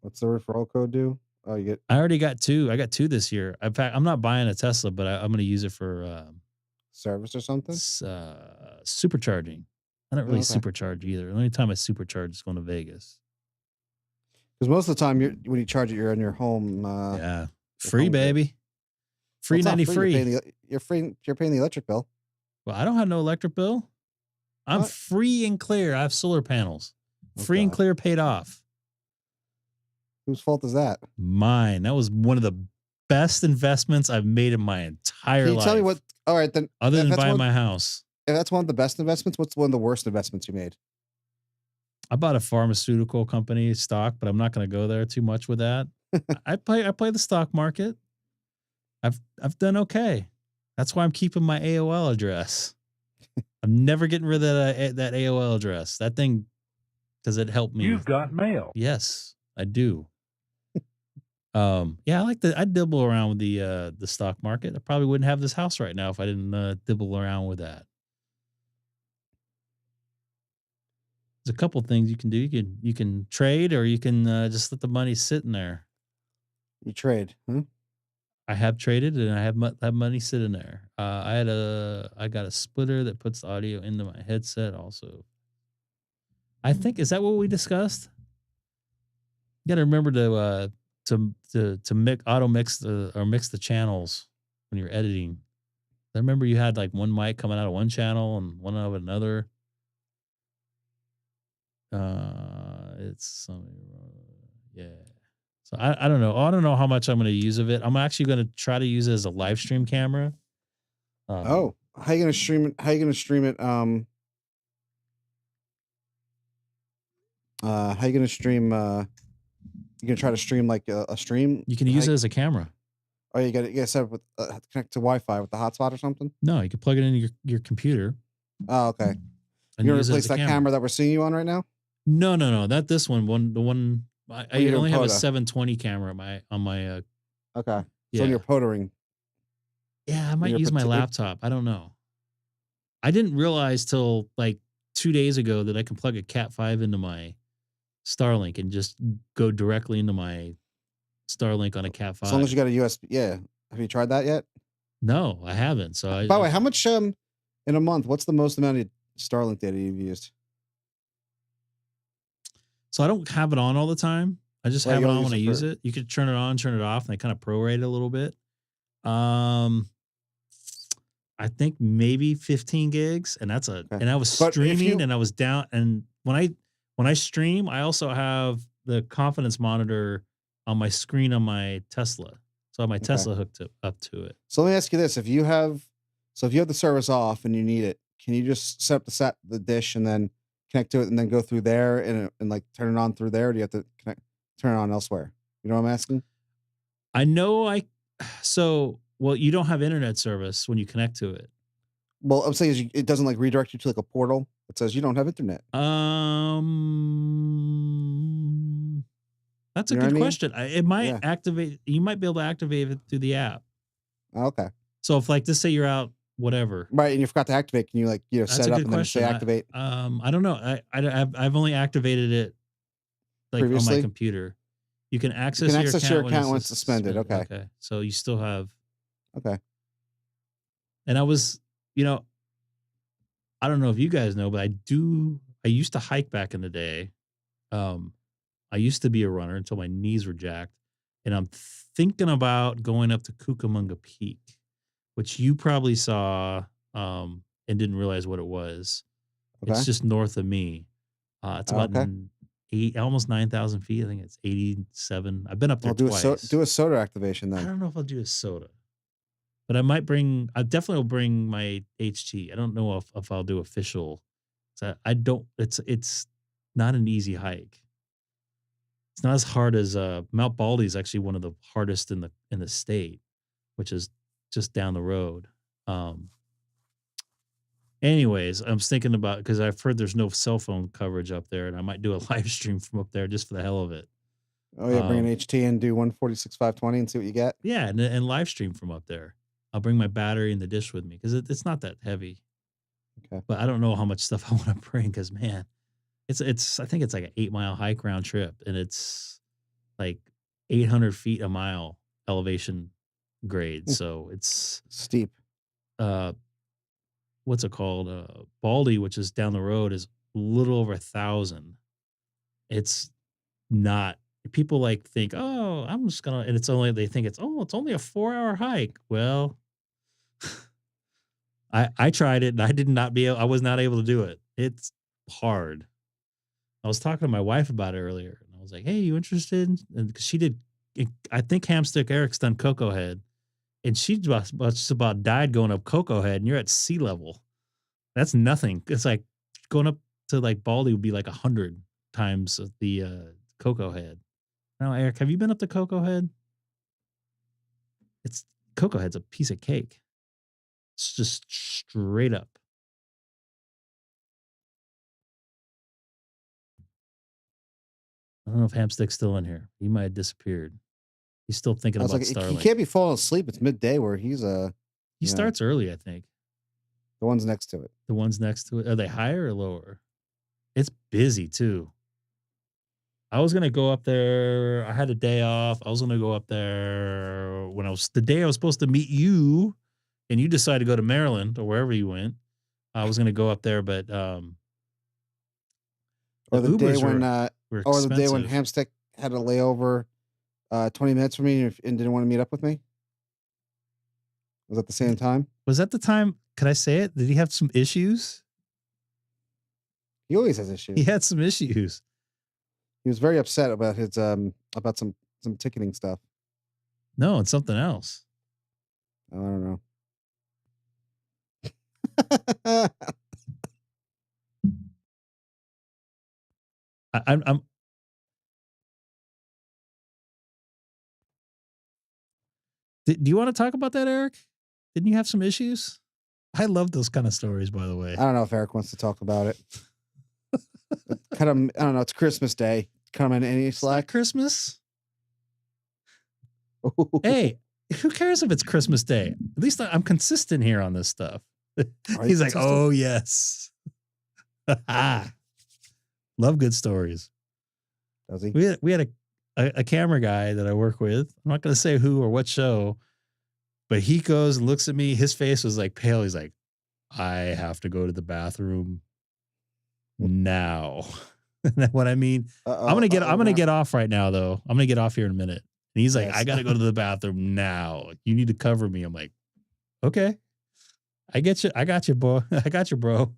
What's the referral code do? Oh, I already got 2. I got 2 this year. In fact, I'm not buying a Tesla, but I'm going to use it for service or something. Supercharging. I don't really supercharge either. The only time I supercharge is going to Vegas. Because most of the time, when you charge it, you're in your home. Yeah, free baby, free 90 free. You're free. You're paying the electric bill. Well, I don't have no electric bill. I'm free and clear. I have solar panels. Free and clear, paid off. Whose fault is that? Mine. That was one of the best investments I've made in my entire life. Can you tell me what? All right, then. Other than buying my house. If that's one of the best investments, what's one of the worst investments you made? I bought a pharmaceutical company stock, but I'm not going to go there too much with that. I play the stock market. I've done okay. That's why I'm keeping my AOL address. I'm never getting rid of that AOL address. That thing, because it helped me. You've got mail. Yes, I do. Yeah, I dibble around with the stock market. I probably wouldn't have this house right now if I didn't dibble around with that. There's a couple things you can do. You can trade, or you can just let the money sit in there. You trade, huh? I have traded, and I have that money sitting there. I got a splitter that puts the audio into my headset. Also, I think, is that what we discussed? You got to remember to mix the channels when you're editing. I remember you had like one mic coming out of one channel and one out of another. It's something, yeah. So I don't know. I don't know how much I'm going to use of it. I'm actually going to try to use it as a live stream camera. How are you going to stream it? How are you going to stream it? How are you going to stream? You're going to try to stream like a stream? You can use it as a camera. Oh, you got to set up with connect to Wi-Fi with the hotspot or something? No, you can plug it into your computer. Oh, okay. And you're going to replace that camera that we're seeing you on right now? No, not this one. The one I only have a 720 camera on my okay. Yeah. So you're potering. Yeah, I might use my laptop. I don't know. I didn't realize till like 2 days ago that I can plug a Cat 5 into my Starlink and just go directly into my Starlink on a Cat 5. As long as you got a USB. Yeah. Have you tried that yet? No, I haven't. So by the way, how much in a month? What's the most amount of Starlink data you've used? So I don't have it on all the time. I just have it on when I use it. You could turn it on, turn it off, and they kind of prorate it a little bit. I think maybe 15 gigs, and that's and I was streaming and I was down. And when I stream, I also have the confidence monitor on my screen on my Tesla. So I have my Tesla hooked up to it. So let me ask you this: if you have the service off and you need it, can you just set up the dish and then connect to it and then go through there and like turn it on through there? Or do you have to turn it on elsewhere? You know what I'm asking? I know so Well, you don't have internet service when you connect to it. Well, I'm saying is it doesn't like redirect you to like a portal that says you don't have internet. That's a You know what good I mean? question. It might Yeah. activate. You might be able to activate it through the app. Okay. So if like, just say you're out, whatever. Right, and you forgot to activate. Can you like That's set a it up good and then say question. activate? I don't know. I've only activated it like on Previously? my computer. You can access, your account when it's suspended. Okay. Okay. So you still have. Okay. And I was, I don't know if you guys know, but I used to hike back in the day. I used to be a runner until my knees were jacked. And I'm thinking about going up to Cucamonga Peak, which you probably saw and didn't realize what it was. Okay. It's just north of me. It's about almost 9,000 feet. I think it's 87. I've been up there twice. Do a soda activation I then. don't know if I'll do a soda, but I definitely will bring my HT. I don't know if I'll do official. So it's not an easy hike. It's not as hard as Mount Baldy is actually one of the hardest in the state, which is just down the road. Anyways, I'm thinking about, because I've heard there's no cell phone coverage up there, and I might do a live stream from up there just for the hell of it. Oh yeah, bring an HT and do 146.520 and see what you get. Yeah, and live stream from up there. I'll bring my battery and the dish with me because it's not that heavy. Okay. But I don't know how much stuff I want to bring because, man, I think it's like an 8-mile hike round trip, and it's like 800 feet a mile elevation grade. So it's steep. What's it called? Baldy, which is down the road, is a little over 1,000. It's not. People like think, oh, I'm just gonna, and they think it's only a 4-hour hike. Well, I tried it and I was not able to do it. It's hard. I was talking to my wife about it earlier, and I was like, hey, you interested? And because she did, I think Hamstick Eric's done Cocoa Head, and she just about died going up Cocoa Head, and you're at sea level. That's nothing. It's like going up to like Baldy would be like 100 times the Cocoa Head. Now, Eric, have you been up to Cocoa Head? Cocoa Head's a piece of cake. It's just straight up. I don't know if Hamstick's still in here. He might have disappeared. He's still thinking about Starlink. He can't be falling asleep. It's midday where he's He starts early, I think. The ones next to it. The ones next to it. Are they higher or lower? It's busy too. I was gonna go up there. I had a day off. I was gonna go up there when the day I was supposed to meet you, and you decided to go to Maryland or wherever you went. I was gonna go up there, but or the day when the day when Hamstick had a layover 20 minutes from me and didn't want to meet up with me. Was that the same time? Was that the time? Could I say it? Did he have some issues? He always has issues. He had some issues. He was very upset about his about some ticketing stuff. No, it's something else. I don't know. I'm do you want to talk about that, Eric? Didn't you have some issues? I love those kind of stories, by the way. I don't know if Eric wants to talk about it. I don't know. It's Christmas Day. Come in any slack. Christmas? Hey, who cares if it's Christmas Day? At least I'm consistent here on this stuff. He's like, oh, yes. Love good stories. Does he? We had a camera guy that I work with. I'm not going to say who or what show, but he goes and looks at me. His face was like pale. He's like, I have to go to the bathroom now. What I mean, I'm gonna get off right now though. I'm gonna get off here in a minute. And he's like, I gotta go to the bathroom now. You need to cover me. I'm like, okay, I get you. I got you, boy. I got you, bro.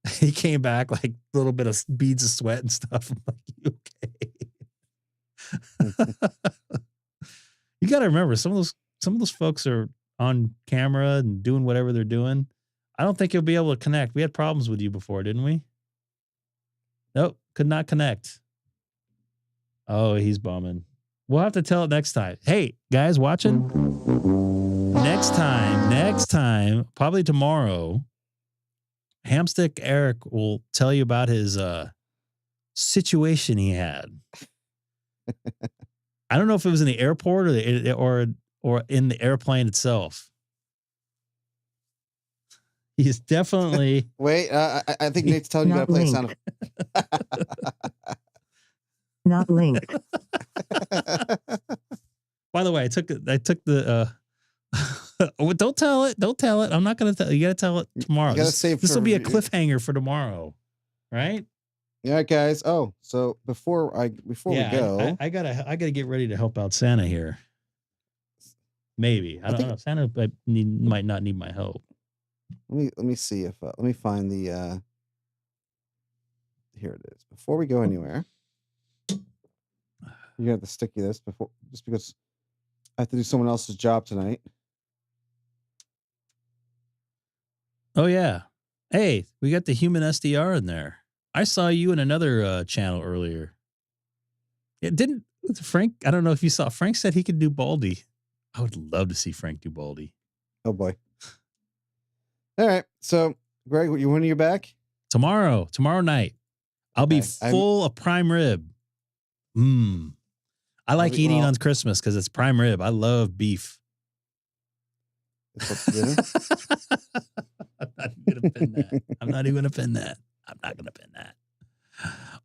He came back like a little bit of beads of sweat and stuff. I'm like, you okay? You got to remember, some of those folks are on camera and doing whatever they're doing. I don't think you'll be able to connect. We had problems with you before, didn't we? Nope, could not connect. Oh, he's bumming. We'll have to tell it next time. Hey, guys watching? Next time, probably tomorrow, Hamstick Eric will tell you about his situation he had. I don't know if it was in the airport or in the airplane itself. He's definitely. Wait, I think Nate's telling you got to play a sound. Not linked. By the way, I took the. Oh, don't tell it. Don't tell it. I'm not gonna tell. You gotta tell it tomorrow. This will be a cliffhanger for tomorrow, right? Yeah, guys. Oh, so before we go, I gotta get ready to help out Santa here. Maybe I don't know. Santa might not need my help. Let me see if let me find the. Here it is. Before we go anywhere, you have to sticky this before, just because I have to do someone else's job tonight. Oh yeah, hey, we got the human SDR in there. I saw you in another channel earlier. It didn't Frank. I don't know if you saw. Frank said he could do Baldy. I would love to see Frank do Baldy. Oh boy. All right. So, Greg, when are you back? Tomorrow night. I'll be full of prime rib. I like eating on Christmas because it's prime rib. I love beef. I'm not even gonna pin that. I'm not gonna pin that.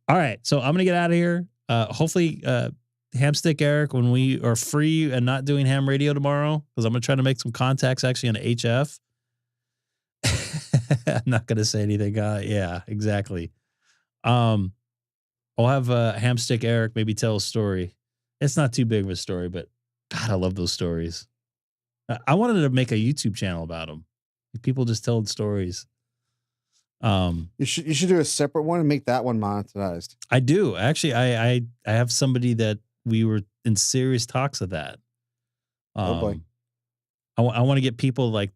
All right, so I'm gonna get out of here. Hopefully, Hamstick Eric, when we are free and not doing ham radio tomorrow, because I'm gonna try to make some contacts actually on HF. I'm not gonna say anything. Yeah, exactly. I'll have Hamstick Eric maybe tell a story. It's not too big of a story, but God, I love those stories. I wanted to make a YouTube channel about them. People just telling stories. You should do a separate one and make that one monetized. I do actually. I have somebody that we were in serious talks of that. Oh boy. I want to get people like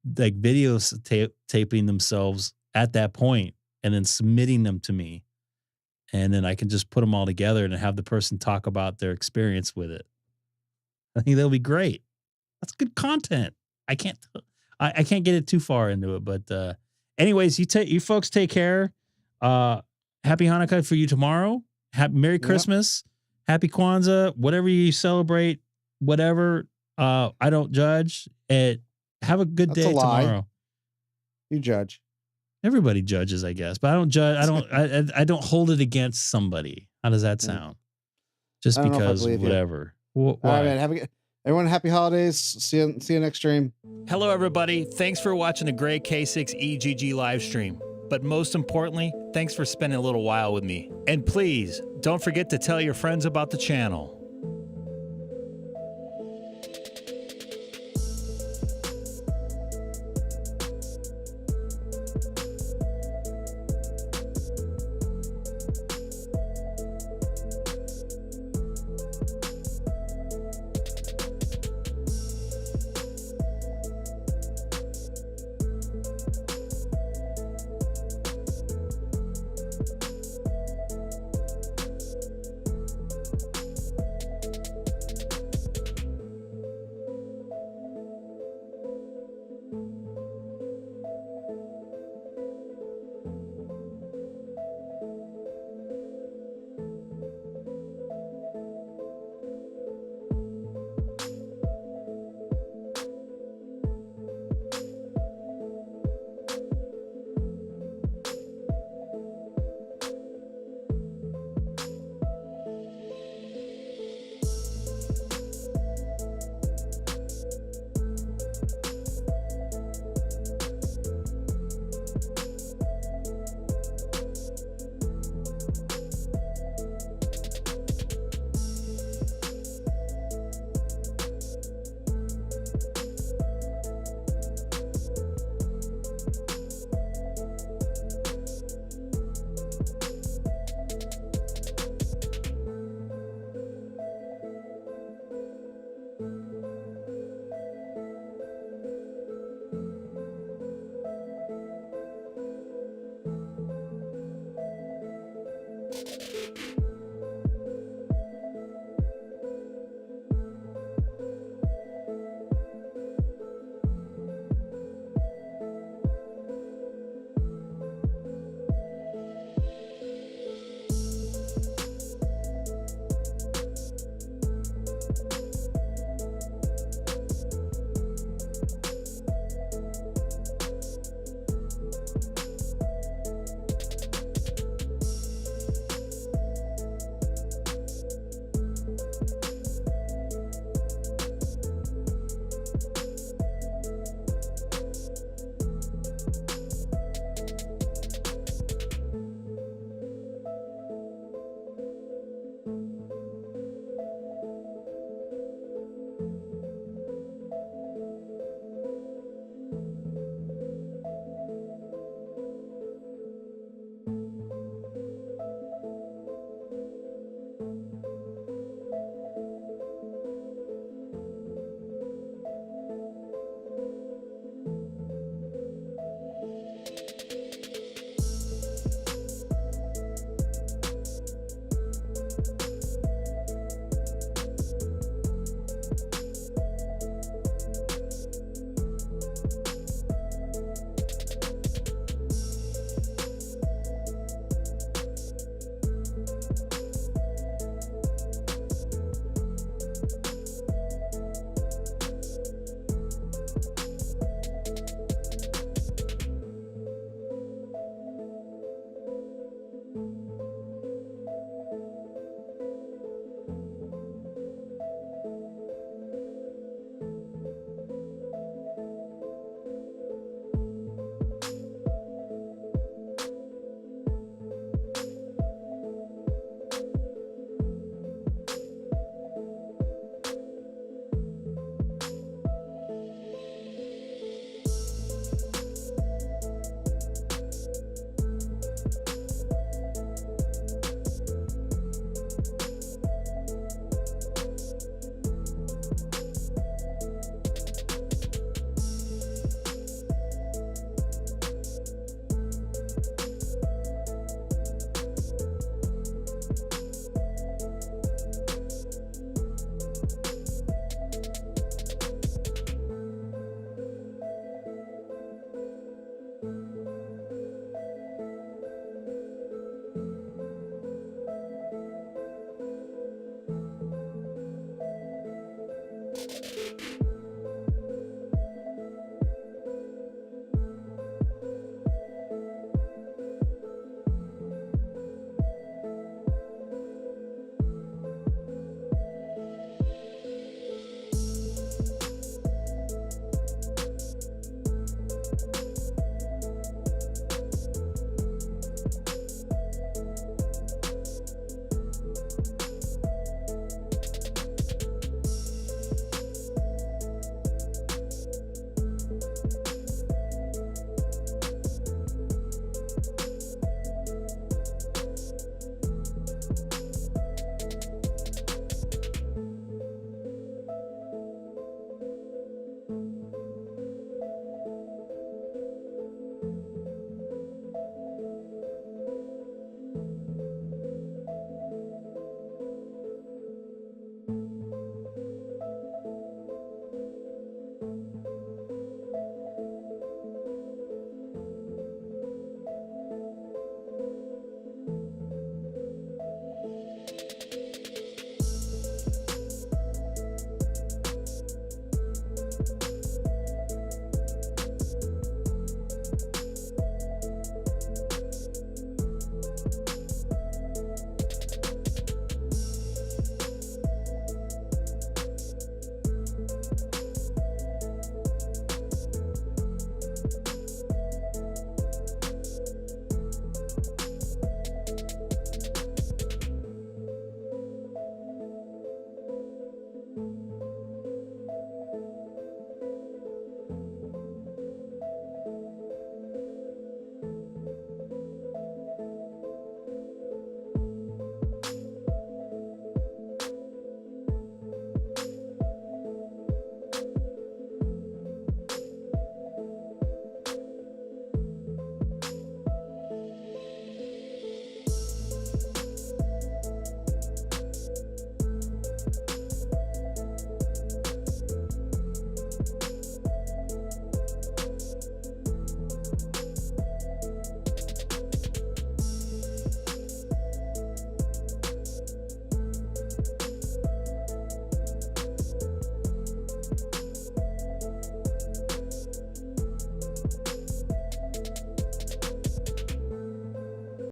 videos taping themselves at that point and then submitting them to me, and then I can just put them all together and have the person talk about their experience with it. I think that'll be great. That's good content. I can't get it too far into it, but anyways, you folks take care. Happy Hanukkah for you tomorrow. Merry Christmas. Happy Kwanzaa. Whatever you celebrate, whatever. I don't judge. Have a good day tomorrow. You judge. Everybody judges, I guess, but I don't judge. I don't hold it against somebody. How does that sound? Just because whatever. All right, man. Everyone, happy holidays. See you next stream. Hello, everybody. Thanks for watching the Greg K6EGG live stream. But most importantly, thanks for spending a little while with me. And please, don't forget to tell your friends about the channel.